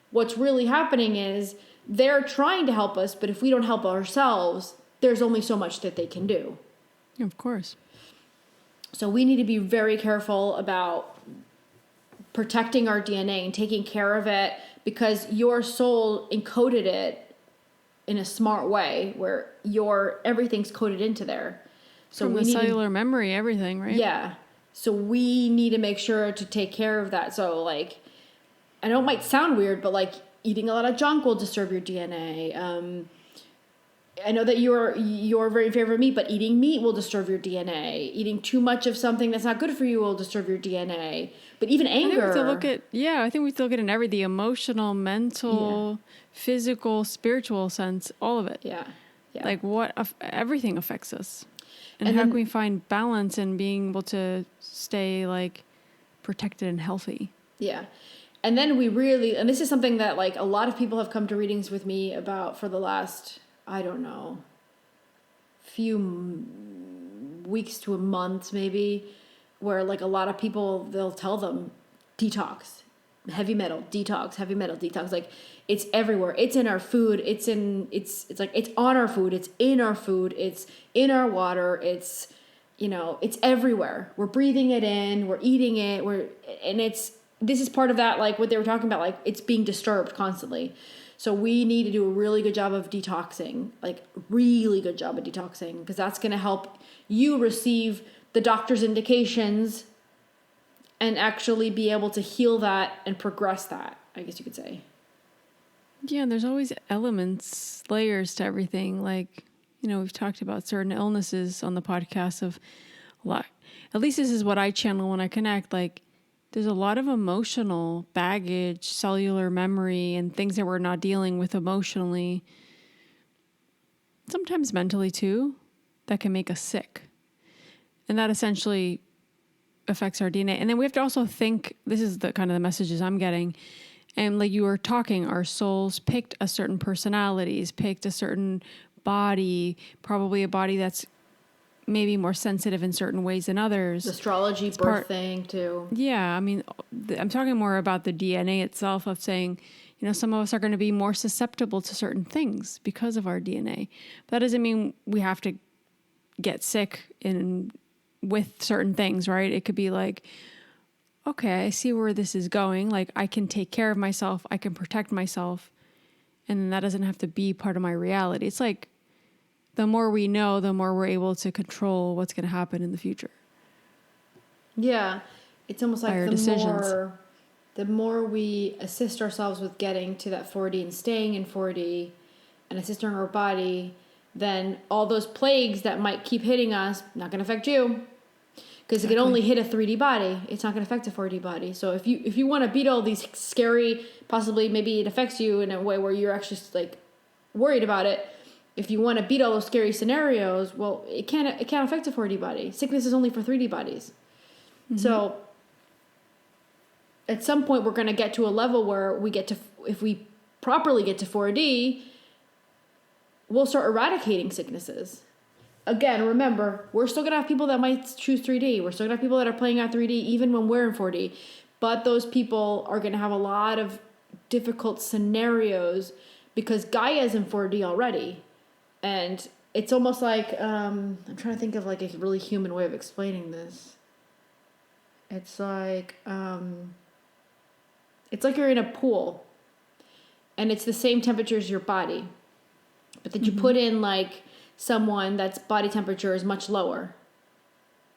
what's really happening is they're trying to help us, but if we don't help ourselves, there's only so much that they can do. Of course. So we need to be very careful about protecting our DNA and taking care of it, because your soul encoded it in a smart way where everything's coded into there. So from the cellular memory, everything, right? Yeah. So we need to make sure to take care of that. So, like, I know it might sound weird, but, like, eating a lot of junk will disturb your DNA. I know that you're very in favor of meat, but eating meat will disturb your DNA. Eating too much of something that's not good for you will disturb your DNA. But even anger. I think we have to look at it in the emotional, mental, physical, spiritual sense, all of it. Yeah. Like everything affects us. And how can we find balance in being able to stay, like, protected and healthy? Yeah. And then and this is something that, like, a lot of people have come to readings with me about for the last, I don't know, few weeks to a month maybe, where, like, a lot of people, they'll tell them, detox, heavy metal, detox. Like, it's everywhere. It's in our food. It's like, it's on our food. It's in our food. It's in our water. It's, it's everywhere. We're breathing it in. We're eating it. This is part of that, like, what they were talking about, like, it's being disturbed constantly. So we need to do a really good job of detoxing, like, really good job of detoxing, because that's going to help you receive the doctor's indications and actually be able to heal that and progress that, I guess you could say. Yeah, and there's always elements, layers to everything. Like, we've talked about certain illnesses on the podcast of a lot. At least this is what I channel when I connect. Like, there's a lot of emotional baggage, cellular memory, and things that we're not dealing with emotionally, sometimes mentally too, that can make us sick. And that essentially affects our DNA. And then we have to also think, this is the kind of the messages I'm getting. And like you were talking, our souls picked a certain personalities, picked a certain body, probably a body that's maybe more sensitive in certain ways than others. Astrology, birth thing too. Yeah. I mean, I'm talking more about the DNA itself of saying, some of us are going to be more susceptible to certain things because of our DNA. But that doesn't mean we have to get sick with certain things, right? It could be like, okay, I see where this is going. Like, I can take care of myself. I can protect myself. And that doesn't have to be part of my reality. It's like, the more we know, the more we're able to control what's going to happen in the future. Yeah. It's almost like decisions. The more we assist ourselves with getting to that 40 and staying in 40 and assisting our body, then all those plagues that might keep hitting us, not going to affect you. Because it can only hit a 3D body. It's not going to affect a 4D body. So if you want to beat all these scary, possibly maybe it affects you in a way where you're actually like worried about it. If you want to beat all those scary scenarios, well, it can't affect a 4D body. Sickness is only for 3D bodies. Mm-hmm. So at some point we're going to get to a level where we get to, if we properly get to 4D, we'll start eradicating sicknesses. Again, remember, we're still going to have people that might choose 3D. We're still going to have people that are playing out 3D even when we're in 4D. But those people are going to have a lot of difficult scenarios because Gaia's in 4D already. And it's almost like, I'm trying to think of like a really human way of explaining this. It's like you're in a pool and it's the same temperature as your body. But that you put in like someone that's body temperature is much lower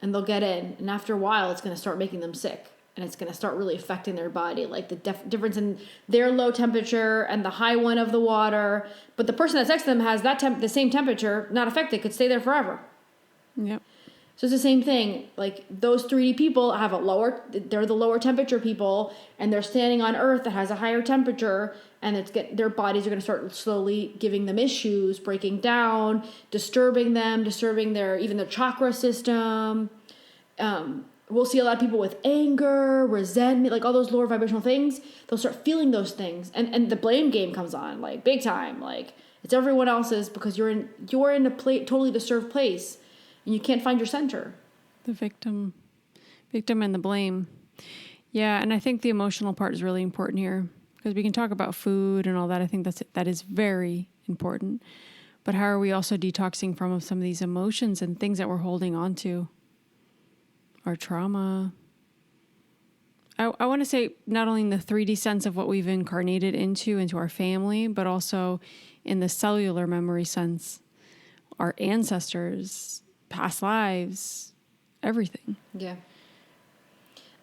and they'll get in, and after a while it's going to start making them sick and it's going to start really affecting their body, like the difference in their low temperature and the high one of the water. But the person that's next to them has that the same temperature, not affected, could stay there forever. Yep. So it's the same thing. Like those 3D people have they're the lower temperature people, and they're standing on Earth that has a higher temperature, and their bodies are going to start slowly giving them issues, breaking down, disturbing their chakra system. We'll see a lot of people with anger, resentment, like all those lower vibrational things. They'll start feeling those things, and the blame game comes on, like big time. Like it's everyone else's because you're in a totally disturbed place. And you can't find your center. The victim and the blame. Yeah, and I think the emotional part is really important here because we can talk about food and all that. I think that is very important. But how are we also detoxing from some of these emotions and things that we're holding on to? Our trauma. I want to say not only in the 3D sense of what we've incarnated into our family, but also in the cellular memory sense. Our ancestors, past lives, everything. Yeah.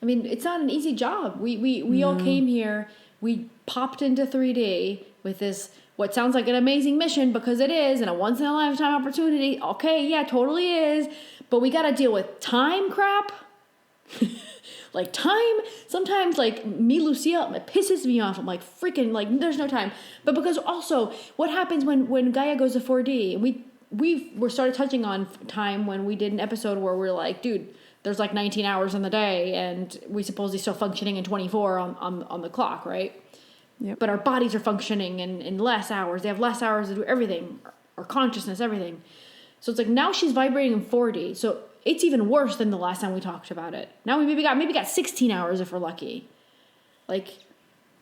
I mean, it's not an easy job. We all came here. We popped into 3D with this, what sounds like an amazing mission because it is, and a once in a lifetime opportunity. Okay, yeah, totally is. But we got to deal with time crap. Like time, sometimes like me, Lucia, it pisses me off. I'm like freaking like, there's no time. But because also what happens when Gaia goes to 4D, we started touching on time when we did an episode where we're like, dude, there's like 19 hours in the day and we supposedly still functioning in 24 on the clock, right? Yep. But our bodies are functioning in less hours. They have less hours to do everything, our consciousness, everything. So it's like now she's vibrating in 4D. So it's even worse than the last time we talked about it. Now we maybe got 16 hours if we're lucky. Like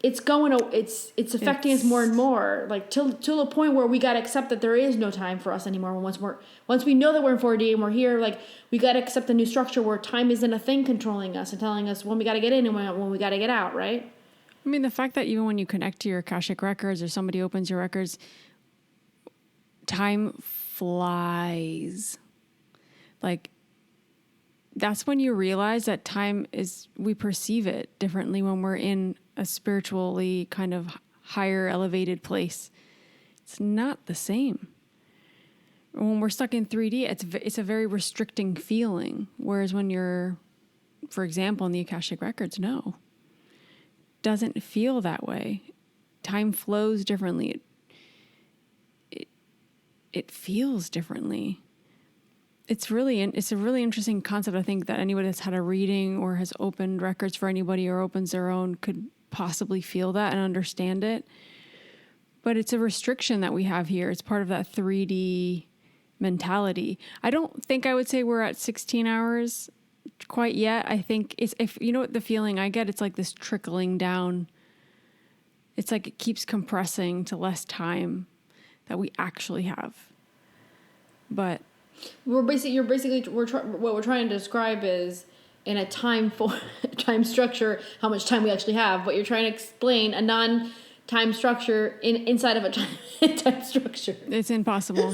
it's affecting us more and more, like till the point where we got to accept that there is no time for us anymore. Once we know that we're in 4D and we're here, like we got to accept the new structure where time isn't a thing controlling us and telling us when we got to get in and when we got to get out, right? I mean, the fact that even when you connect to your Akashic records or somebody opens your records, time flies. Like that's when you realize that we perceive it differently when we're in a spiritually kind of higher elevated place. It's not the same. When we're stuck in 3D, it's a very restricting feeling. Whereas when you're, for example, in the Akashic records, no. Doesn't feel that way. Time flows differently. It feels differently. It's a really interesting concept. I think that anybody that's had a reading or has opened records for anybody or opens their own could possibly feel that and understand it. But it's a restriction that we have here. It's part of that 3D mentality. I don't think I would say we're at 16 hours quite yet. I think if you know what the feeling I get, it's like this trickling down. It's like it keeps compressing to less time that we actually have. But what we're trying to describe is in a time structure how much time we actually have, but you're trying to explain a non-time structure inside of a time structure. It's impossible.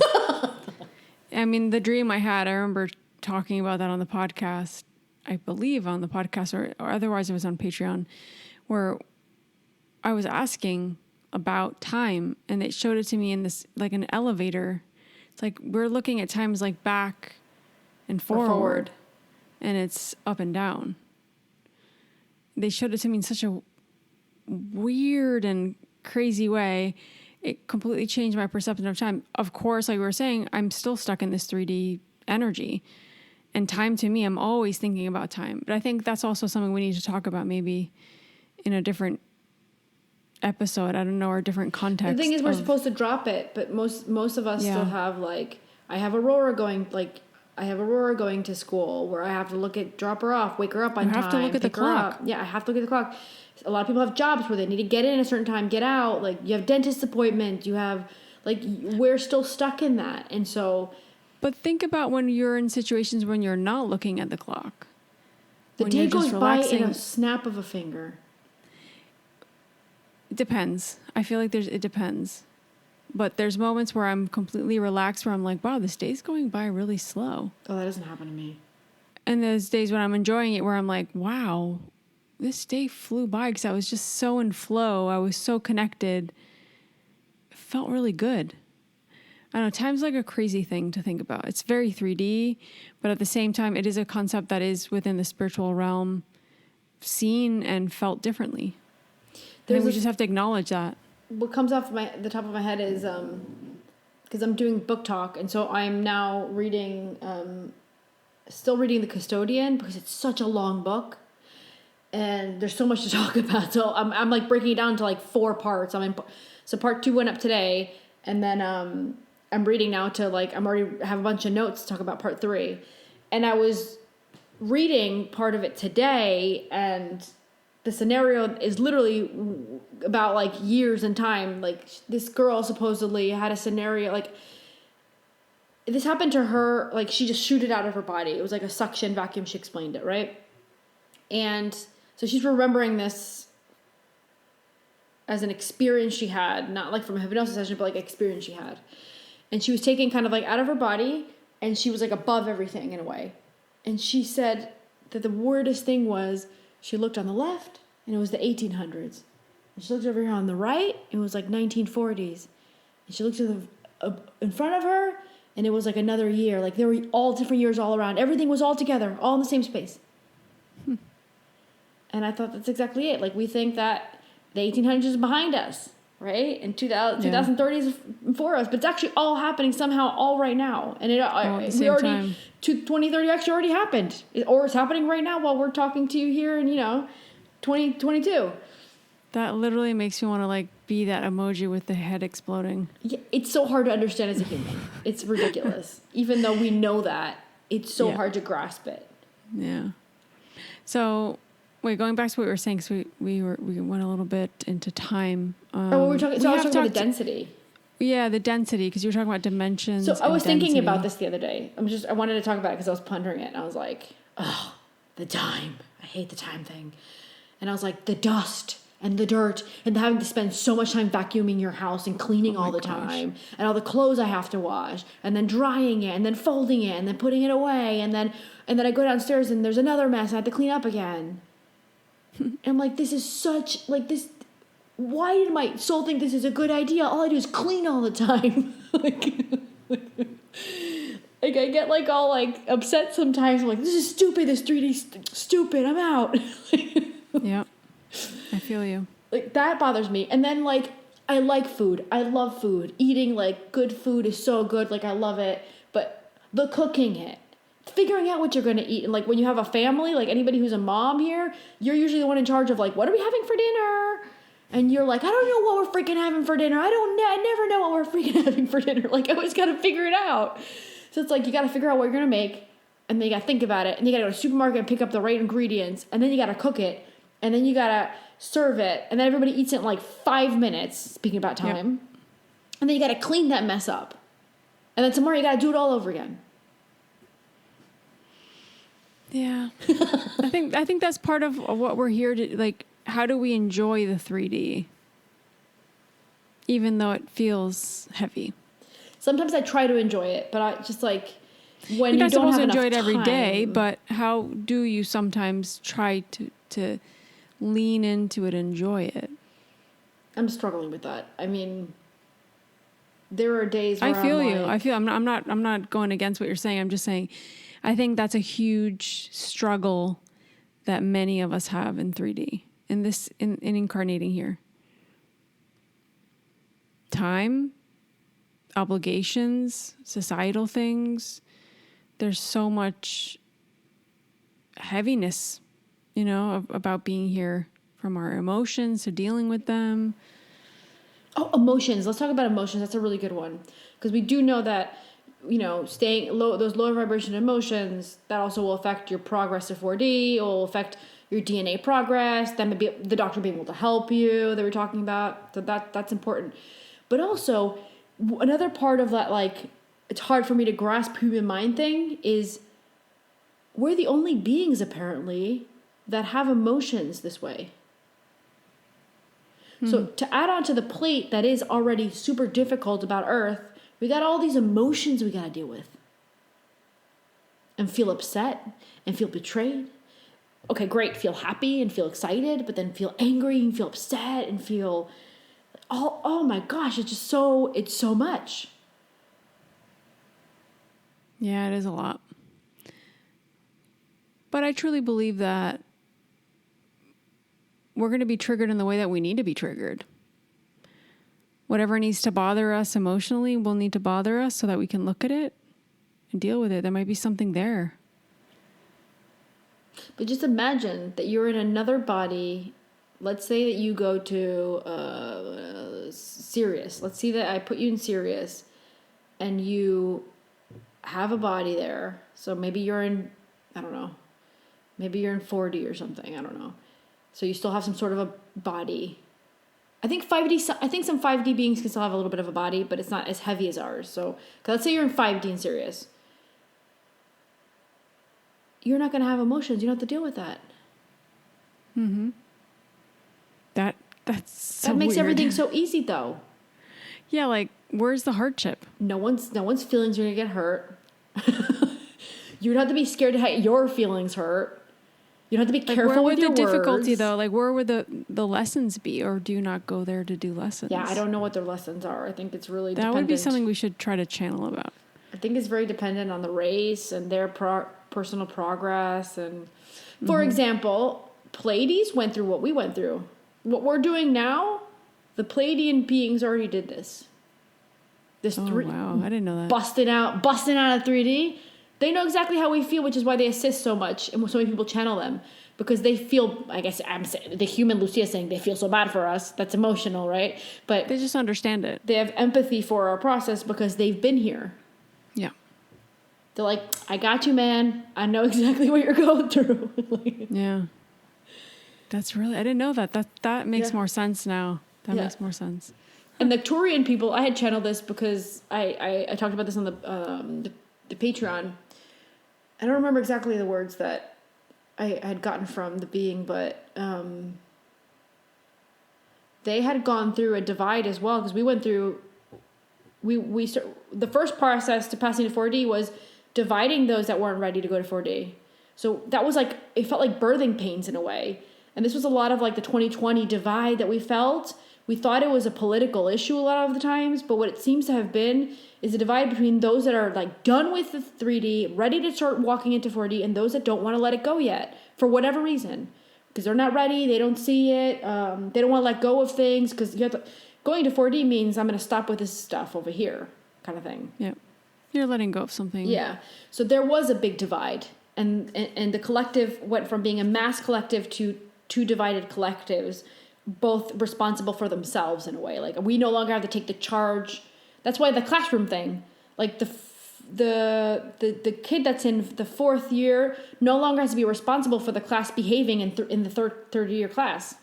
I mean, the dream I had, I remember talking about that on the podcast, I believe on the podcast or otherwise it was on Patreon, where I was asking about time and it showed it to me in this, like an elevator. It's like we're looking at times like back and forward. And it's up and down. They showed it to me in such a weird and crazy way. It completely changed my perception of time. Of course, like we were saying, I'm still stuck in this 3D energy. And time to me, I'm always thinking about time. But I think that's also something we need to talk about maybe in a different episode. I don't know, or a different context. The thing is, we're supposed to drop it, but most of us still have, like, I have Aurora going to school where I have to drop her off, wake her up on time. I have to look at the clock. Yeah, I have to look at the clock. A lot of people have jobs where they need to get in a certain time, get out. Like, you have dentist appointment. You have, like, we're still stuck in that. And so... But think about when you're in situations when you're not looking at the clock. The day goes by in a snap of a finger. It depends. I feel like it depends. But there's moments where I'm completely relaxed, where I'm like, wow, this day's going by really slow. Oh, that doesn't happen to me. And there's days when I'm enjoying it where I'm like, wow, this day flew by because I was just so in flow. I was so connected. It felt really good. I don't know, time's like a crazy thing to think about. It's very 3D, but at the same time, it is a concept that is within the spiritual realm, seen and felt differently. And we just have to acknowledge that. What comes off the top of my head is, because I'm doing book talk, and so I'm now still reading The Custodian, because it's such a long book, and there's so much to talk about. So I'm like breaking it down to like 4 parts. So part 2 went up today, and then I'm reading now to like, I'm already have a bunch of notes to talk about part 3. And I was reading part of it today, and the scenario is literally about like years in time. Like, this girl supposedly had a scenario, like, this happened to her, like, she just shooted out of her body. It was like a suction vacuum. She explained it, right? And so she's remembering this as an experience she had, not like from a hypnosis session, but like experience she had. And she was taken kind of like out of her body, and she was like above everything in a way. And she said that the weirdest thing was, she looked on the left, and it was the 1800s. And she looked over here on the right, and it was like 1940s. And she looked to in front of her, and it was like another year. Like, there were all different years all around. Everything was all together, all in the same space. And I thought that's exactly it. Like, we think that the 1800s is behind us, right? And 2030 is for us. But it's actually all happening somehow all right now. And 2030 actually already happened. Or it's happening right now while we're talking to you here in, 2022. That literally makes me want to like be that emoji with the head exploding. Yeah, it's so hard to understand as a human. It's ridiculous. Even though we know that, it's so hard to grasp it. Yeah. So, wait, going back to what we were saying, because we went a little bit into time. I was talking about the density. Yeah, the density, because you were talking about dimensions. So I was thinking about this the other day. I wanted to talk about it because I was pondering it, and I was like, oh, the time. I hate the time thing. And I was like, the dust and the dirt and having to spend so much time vacuuming your house and cleaning all the time, and all the clothes I have to wash, and then drying it, and then folding it, and then putting it away, and then I go downstairs and there's another mess and I have to clean up again. And I'm like, this is such, like, this, why did my soul think this is a good idea? All I do is clean all the time. Like, I get like all like upset sometimes. I'm like, this is stupid. This 3D stupid. I'm out. Yeah, I feel you. Like, that bothers me. And then like, I like food. I love food. Eating like good food is so good. Like, I love it. But the cooking it, figuring out what you're going to eat. And like, when you have a family, like anybody who's a mom here, you're usually the one in charge of like, what are we having for dinner? And you're like, I don't know what we're freaking having for dinner. I never know what we're freaking having for dinner. Like, I always got to figure it out. So it's like, you got to figure out what you're going to make, and then you got to think about it, and you got to go to the supermarket and pick up the right ingredients, and then you got to cook it, and then you got to serve it, and then everybody eats it in like 5 minutes, speaking about time. Yep. And then you got to clean that mess up. And then tomorrow you got to do it all over again. Yeah. I think that's part of what we're here to, like, how do we enjoy the 3D? Even though it feels heavy. Sometimes I try to enjoy it, but I just like, when you don't have enough time. You're not supposed to enjoy it every day, but how do you sometimes try to lean into it, enjoy it? I'm struggling with that. I mean, there are days where I feel I'm you. like, I feel I'm not going against what you're saying. I'm just saying I think that's a huge struggle that many of us have in 3D in incarnating here. Time, obligations, societal things. There's so much heaviness, about being here, from our emotions to dealing with them. Oh, emotions. Let's talk about emotions. That's a really good one. Because we do know that, staying low, those lower vibration emotions, that also will affect your progress to 4D. It will affect your DNA progress. That may be the doctor being able to help you that we're talking about. So that's important. But also, another part of that, like, it's hard for me to grasp human mind thing is we're the only beings, apparently, that have emotions this way. So to add on to the plate that is already super difficult about Earth, we got all these emotions we got to deal with. And feel upset and feel betrayed. Okay, great. Feel happy and feel excited, but then feel angry and feel upset and feel, oh my gosh, it's so much. Yeah, it is a lot. But I truly believe that we're going to be triggered in the way that we need to be triggered. Whatever needs to bother us emotionally will need to bother us so that we can look at it and deal with it. There might be something there. But just imagine that you're in another body. Let's say that you go to Sirius. Let's see that I put you in Sirius and you have a body there. So maybe you're in, I don't know, maybe you're in 4D or something. I don't know. So you still have some sort of a body. I think some 5D beings can still have a little bit of a body, but it's not as heavy as ours. So let's say you're in 5D in Sirius. You're not going to have emotions. You don't have to deal with that. Mm-hmm. That's so that makes weird. everything so easy, though. Yeah, like, where's the hardship? No one's feelings are going to get hurt. You don't have to be scared to have your feelings hurt. You don't have to be careful with your words. Where would the difficulty, though? Like, where would the lessons be? Or do you not go there to do lessons? Yeah, I don't know what their lessons are. I think it's really dependent. That would be something we should try to channel about. I think it's very dependent on the race and their personal progress. And for example, Pleiades went through what we went through. What we're doing now, the Pleiadian beings already did this. Wow, I didn't know that. Busting out of 3D. They know exactly how we feel, which is why they assist so much, and so many people channel them because they feel. I guess I'm saying the human Lucia saying they feel so bad for us. That's emotional, right? But they just understand it. They have empathy for our process because they've been here. Yeah. They're like, I got you, man. I know exactly what you're going through. Yeah. That's really. I didn't know that. That makes more sense now. That makes more sense. And the Turian people, I had channeled this because I talked about this on the Patreon. I don't remember exactly the words that I had gotten from the being, but they had gone through a divide as well because we went through. The first process to passing to 4D was dividing those that weren't ready to go to 4D. So that was like, it felt like birthing pains in a way. And this was a lot of like the 2020 divide that we felt. We thought it was a political issue a lot of the times, but what it seems to have been is a divide between those that are like done with the 3D, ready to start walking into 4D, and those that don't want to let it go yet for whatever reason. Because they're not ready, they don't see it, they don't want to let go of things, because going to 4D means I'm going to stop with this stuff over here, kind of thing. Yeah. You're letting go of something. Yeah. So there was a big divide. And the collective went from being a mass collective to two divided collectives, both responsible for themselves in a way. Like, we no longer have to take the charge. That's why the classroom thing, like the kid that's in the fourth year no longer has to be responsible for the class behaving in the third year class,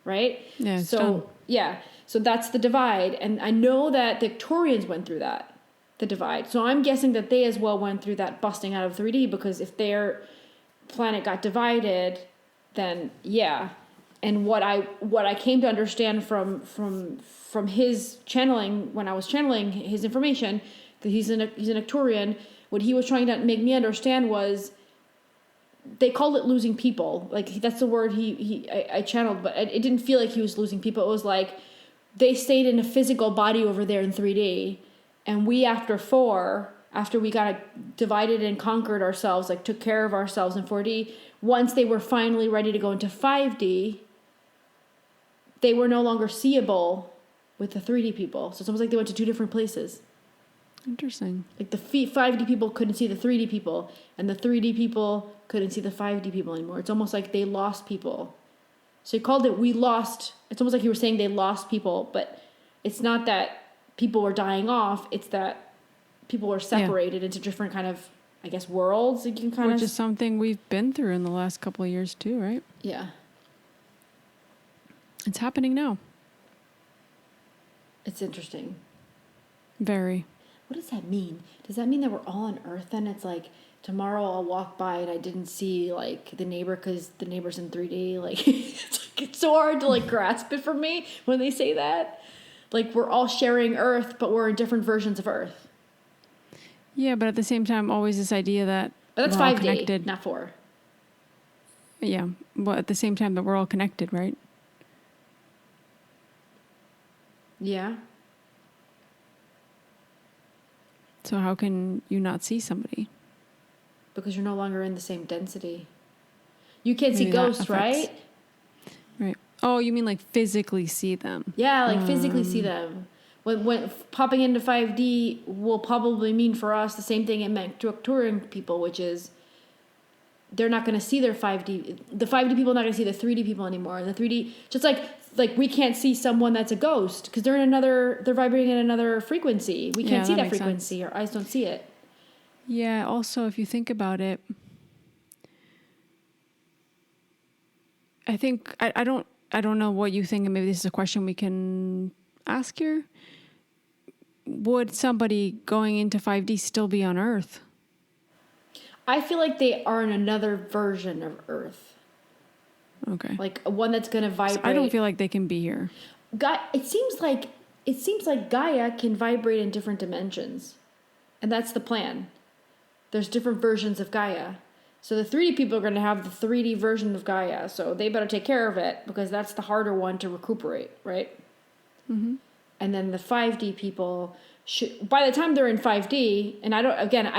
right? Yeah. So yeah, so that's the divide, and I know that the Victorians went through that, the divide. So I'm guessing that they as well went through that busting out of 3D, because if their planet got divided, then yeah. And what I came to understand from his channeling, when I was channeling his information, because he's an Arcturian, what he was trying to make me understand was, they called it losing people. Like, that's the word I channeled, but it didn't feel like he was losing people. It was like they stayed in a physical body over there in 3D, And we, after 4, after we got divided and conquered ourselves, like took care of ourselves in 4D, once they were finally ready to go into 5D, they were no longer seeable with the 3D people. So it's almost like they went to 2 different places. Interesting. Like the 5D people couldn't see the 3D people, and the 3D people couldn't see the 5D people anymore. It's almost like they lost people. So he called it, we lost. It's almost like you were saying they lost people, but it's not that people were dying off. It's that people were separated into different kind of, I guess, worlds. You can kind Which is something we've been through in the last couple of years too, right? Yeah. It's happening now. It's interesting. Very. What does that mean? Does that mean that we're all on Earth then? It's like tomorrow I'll walk by and I didn't see like the neighbor because the neighbor's in 3D. Like it's so hard to like grasp it for me when they say that. Like we're all sharing Earth, but we're in different versions of Earth. Yeah, but at the same time, always this idea that But that's we're all 5D, connected. not 4. Yeah, but at the same time that we're all connected, right? Yeah. So how can you not see somebody? Because you're no longer in the same density. You can't see Maybe that ghosts, affects- right? Right. Oh, you mean like physically see them? Yeah, like physically see them. When popping into 5D will probably mean for us the same thing it meant to touring people, which is they're not going to see their 5D. The 5D people are not going to see the 3D people anymore. And the 3D, just like we can't see someone that's a ghost because they're vibrating in another frequency. We can't see that frequency. Our eyes don't see it. Yeah. Also, if you think about it, I think I don't know what you think, and maybe this is a question we can ask here. Would somebody going into 5D still be on Earth? I feel like they are in another version of Earth. Okay. Like one that's going to vibrate. So I don't feel like they can be here. It seems like Gaia can vibrate in different dimensions. And that's the plan. There's different versions of Gaia. So the 3D people are going to have the 3D version of Gaia. So they better take care of it because that's the harder one to recuperate, right? Mm-hmm. And then the 5D people should, by the time they're in 5D, and I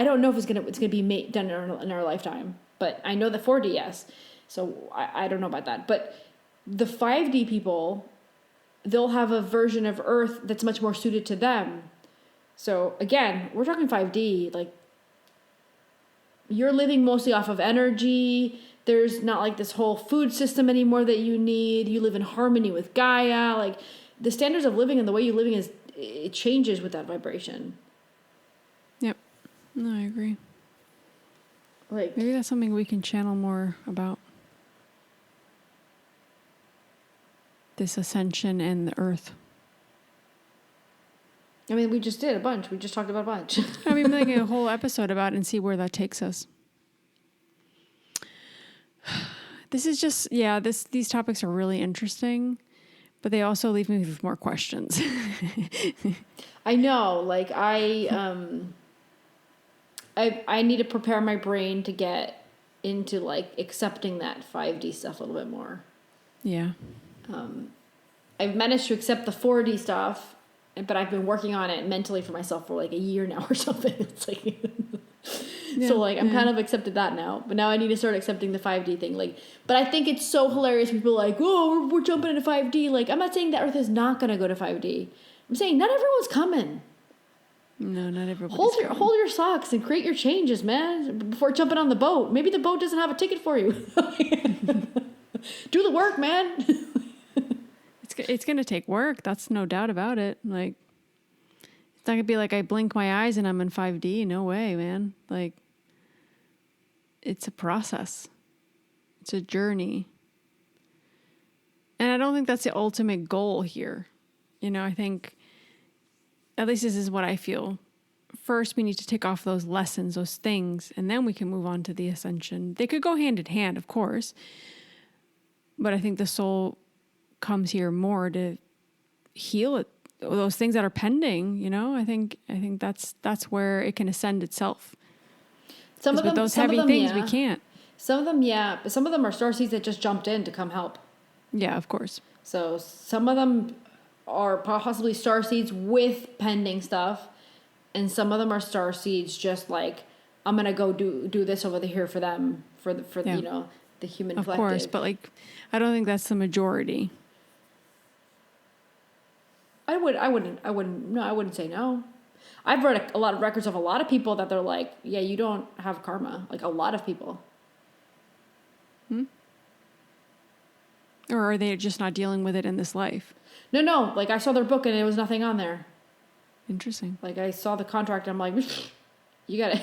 don't know if it's gonna be done in our lifetime, but I know the 4D, yes. So I don't know about that. But the 5D people, they'll have a version of Earth that's much more suited to them. So again, we're talking 5D, like you're living mostly off of energy. There's not like this whole food system anymore that you need. You live in harmony with Gaia. Like the standards of living and the way you're living it changes with that vibration. Yep. No, I agree. Like maybe that's something we can channel more about. This ascension and the Earth. I mean, we just did a bunch. We just talked about a bunch. I mean, making a whole episode about it and see where that takes us. This is just, these topics are really interesting, but they also leave me with more questions. I know, like I need to prepare my brain to get into like accepting that 5D stuff a little bit more. Yeah. I've managed to accept the 4D stuff, but I've been working on it mentally for myself for like a year now or something. It's like, so like I'm kind of accepted that now, but now I need to start accepting the 5D thing. Like, but I think it's so hilarious. People are like, oh, we're jumping into 5D. Like, I'm not saying that Earth is not going to go to 5D. I'm saying not everyone's coming. No, not everybody. Hold your socks and create your changes, man, before jumping on the boat. Maybe the boat doesn't have a ticket for you. Do the work, man. It's going to take work. That's no doubt about it. Like, it's not going to be like I blink my eyes and I'm in 5D. No way, man. Like, it's a process. It's a journey. And I don't think that's the ultimate goal here. You know, I think, at least this is what I feel. First, we need to take off those lessons, those things, and then we can move on to the ascension. They could go hand in hand, of course. But I think the soul comes here more to heal it, those things that are pending, you know. I think that's where it can ascend itself. Some of them, with those some heavy of them, things, yeah. we can't. Some of them, yeah, but some of them are starseeds that just jumped in to come help. Yeah, of course. So some of them are possibly starseeds with pending stuff, and some of them are star seeds, just like, I'm going to go do this over here for them, for Yeah. you know, the human Of collective. course, but like, I don't think that's the majority. I wouldn't say no. I've read a lot of records of a lot of people that they're like, yeah, you don't have karma. Like, a lot of people. Or are they just not dealing with it in this life? No. Like, I saw their book and there was nothing on there. Interesting. Like, I saw the contract and I'm like, you gotta.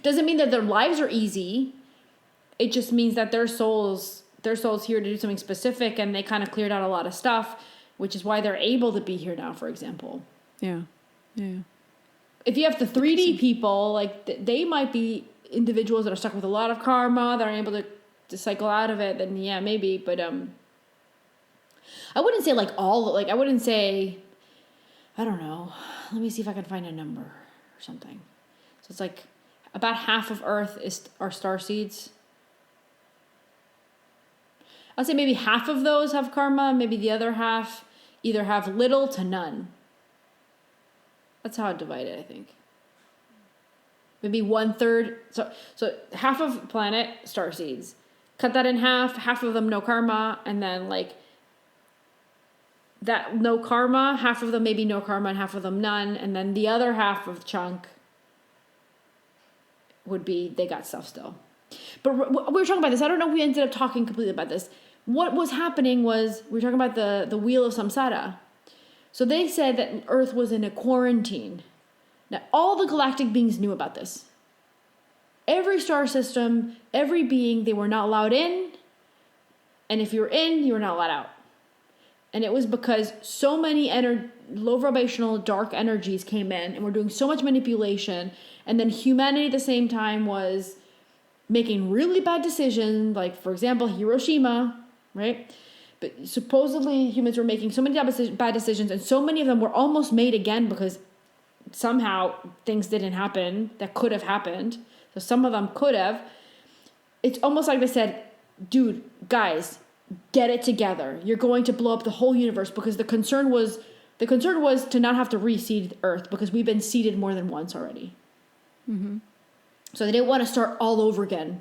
Doesn't mean that their lives are easy. It just means that their soul's here to do something specific, and they kind of cleared out a lot of stuff, which is why they're able to be here now, for example. Yeah. If you have the 3D people, like, they might be individuals that are stuck with a lot of karma, that are able to cycle out of it, then yeah, maybe. But I wouldn't say like all, like, I wouldn't say, I don't know. Let me see if I can find a number or something. So it's like about half of Earth are star seeds. I'd say maybe half of those have karma. Maybe the other half either have little to none. That's how I'd divide it, I think. Maybe 1/3. So half of planet, star seeds. Cut that in half of them no karma, and then like that no karma, half of them maybe no karma and half of them none, and then the other half of the chunk would be they got stuff still. But we were talking about this. I don't know if we ended up talking completely about this. What was happening was we were talking about the wheel of samsara. So they said that Earth was in a quarantine. Now, all the galactic beings knew about this. Every star system, every being, they were not allowed in. And if you were in, you were not allowed out. And it was because so many low vibrational dark energies came in and were doing so much manipulation. And then humanity at the same time was making really bad decisions. Like, for example, Hiroshima, right? But supposedly humans were making so many bad decisions, and so many of them were almost made again because somehow things didn't happen that could have happened. So some of them could have. It's almost like they said, dude, guys, get it together. You're going to blow up the whole universe, because the concern was to not have to reseed Earth, because we've been seeded more than once already. Mm-hmm. So they didn't want to start all over again,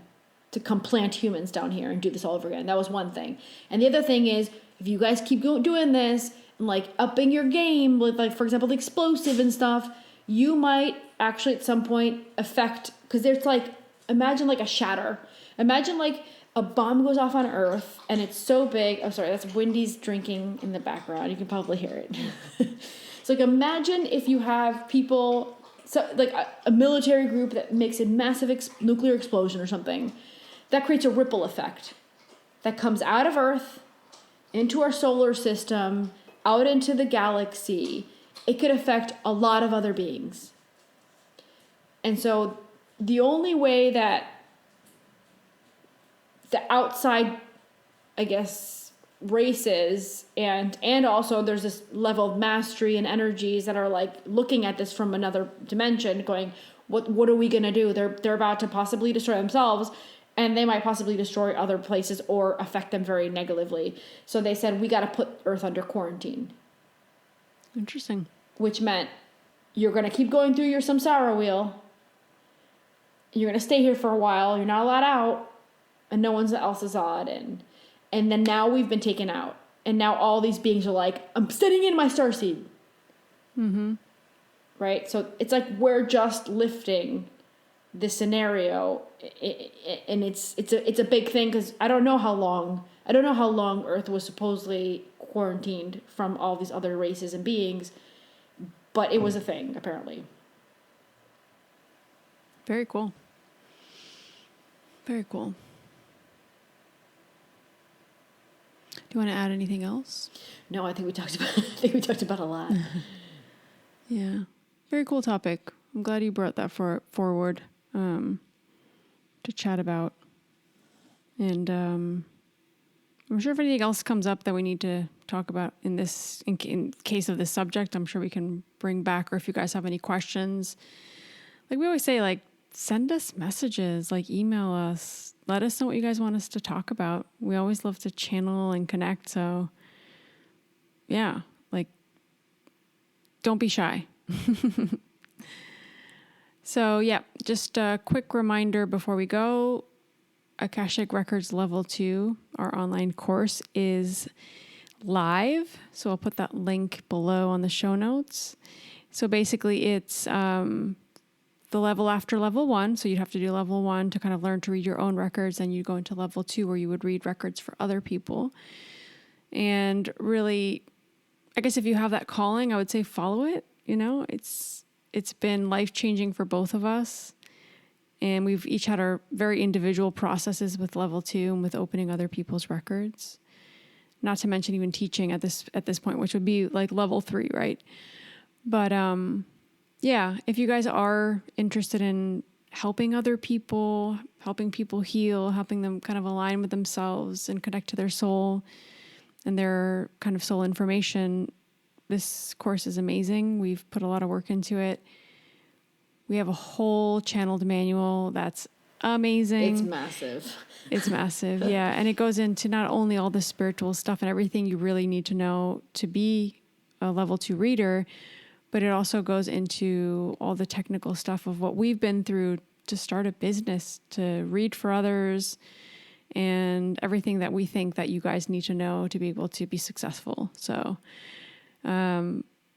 to come plant humans down here and do this all over again. That was one thing. And the other thing is, if you guys keep doing this and like upping your game with, like, for example, the explosive and stuff, you might actually at some point affect, because there's like, imagine like a shatter. Imagine like a bomb goes off on Earth and it's so big. Oh, sorry, that's Wendy's drinking in the background. You can probably hear it. So like, imagine if you have people, so like a military group that makes a massive nuclear explosion or something. That creates a ripple effect that comes out of Earth into our solar system, out into the galaxy. It could affect a lot of other beings. And so the only way that the outside, I guess, races and also there's this level of mastery and energies that are like looking at this from another dimension, going, what are we going to do? They're about to possibly destroy themselves. And they might possibly destroy other places or affect them very negatively. So they said, we got to put Earth under quarantine. Interesting. Which meant you're going to keep going through your samsara wheel. You're going to stay here for a while. You're not allowed out. And no one else is allowed in. And then now we've been taken out. And now all these beings are like, I'm sitting in my starseed. Mm-hmm. Right? So it's like we're just lifting this scenario, and it's a big thing, because I don't know how long Earth was supposedly quarantined from all these other races and beings, but it was a thing apparently. Very cool. Very cool. Do you want to add anything else? No, I think we talked about a lot. Yeah, very cool topic. I'm glad you brought that forward. To chat about. And I'm sure if anything else comes up that we need to talk about in case of this subject, I'm sure we can bring back, or if you guys have any questions, like we always say, like, send us messages, like email us, let us know what you guys want us to talk about. We always love to channel and connect. So yeah, like, don't be shy. So yeah, just a quick reminder before we go. Akashic Records Level 2, our online course, is live. So I'll put that link below on the show notes. So basically it's the level after level 1. So you'd have to do level 1 to kind of learn to read your own records. And you go into level 2 where you would read records for other people. And really, I guess if you have that calling, I would say follow it. You know, it's been life-changing for both of us. And we've each had our very individual processes with level 2 and with opening other people's records. Not to mention even teaching at this point, which would be like level 3, right? But yeah, if you guys are interested in helping other people, helping people heal, helping them kind of align with themselves and connect to their soul and their kind of soul information, this course is amazing. We've put a lot of work into it. We have a whole channeled manual that's amazing. It's massive. It's massive, yeah. And it goes into not only all the spiritual stuff and everything you really need to know to be a level 2 reader, but it also goes into all the technical stuff of what we've been through to start a business, to read for others, and everything that we think that you guys need to know to be able to be successful. So,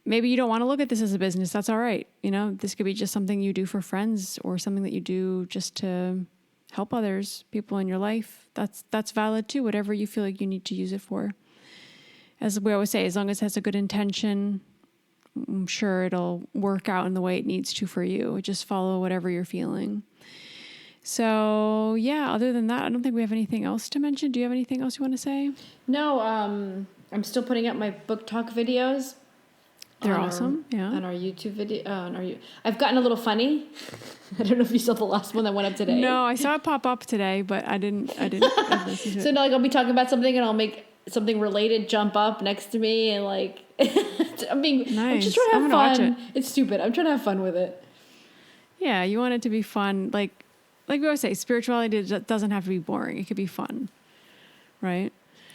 maybe you don't want to look at this as a business. That's all right. You know, this could be just something you do for friends or something that you do just to help others, people in your life. That's valid too, whatever you feel like you need to use it for. As we always say, as long as it has a good intention, I'm sure it'll work out in the way it needs to for you. Just follow whatever you're feeling. So yeah, other than that, I don't think we have anything else to mention. Do you have anything else you want to say? No, I'm still putting up my book talk videos. They're awesome. Yeah. On our YouTube video. I've gotten a little funny. I don't know if you saw the last one that went up today. No, I saw it pop up today, but I didn't listen to it. So now, like, I'll be talking about something and I'll make something related jump up next to me and like, I'm just trying to have fun. Watch it. It's stupid. I'm trying to have fun with it. Yeah. You want it to be fun. Like we always say, spirituality doesn't have to be boring. It could be fun. Right.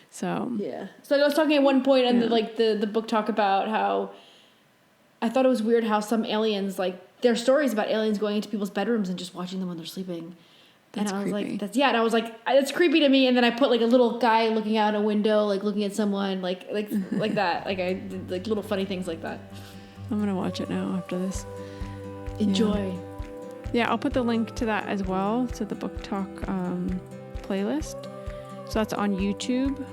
So. Yeah. So I was talking at one point on the book talk about how I thought it was weird how some aliens, like, there are stories about aliens going into people's bedrooms and just watching them when they're sleeping. That's and I was creepy. and I was like, that's creepy to me. And then I put like a little guy looking out a window, like looking at someone, like that. Like I did like little funny things like that. I'm going to watch it now after this. Enjoy. Yeah, I'll put the link to that as well, to the book talk playlist. So that's on YouTube.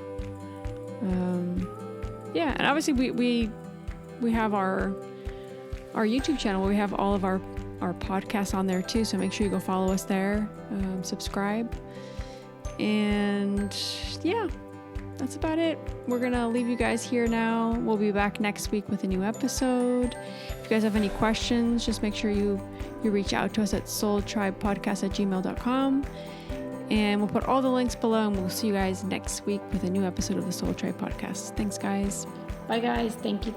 Yeah, and obviously we have our YouTube channel where we have all of our podcasts on there too. So make sure you go follow us there, subscribe. And yeah, that's about it. We're going to leave you guys here now. We'll be back next week with a new episode. If you guys have any questions, just make sure you reach out to us at soultribepodcast@gmail.com. And we'll put all the links below, and we'll see you guys next week with a new episode of the Soul Tribe Podcast. Thanks, guys. Bye, guys. Thank you.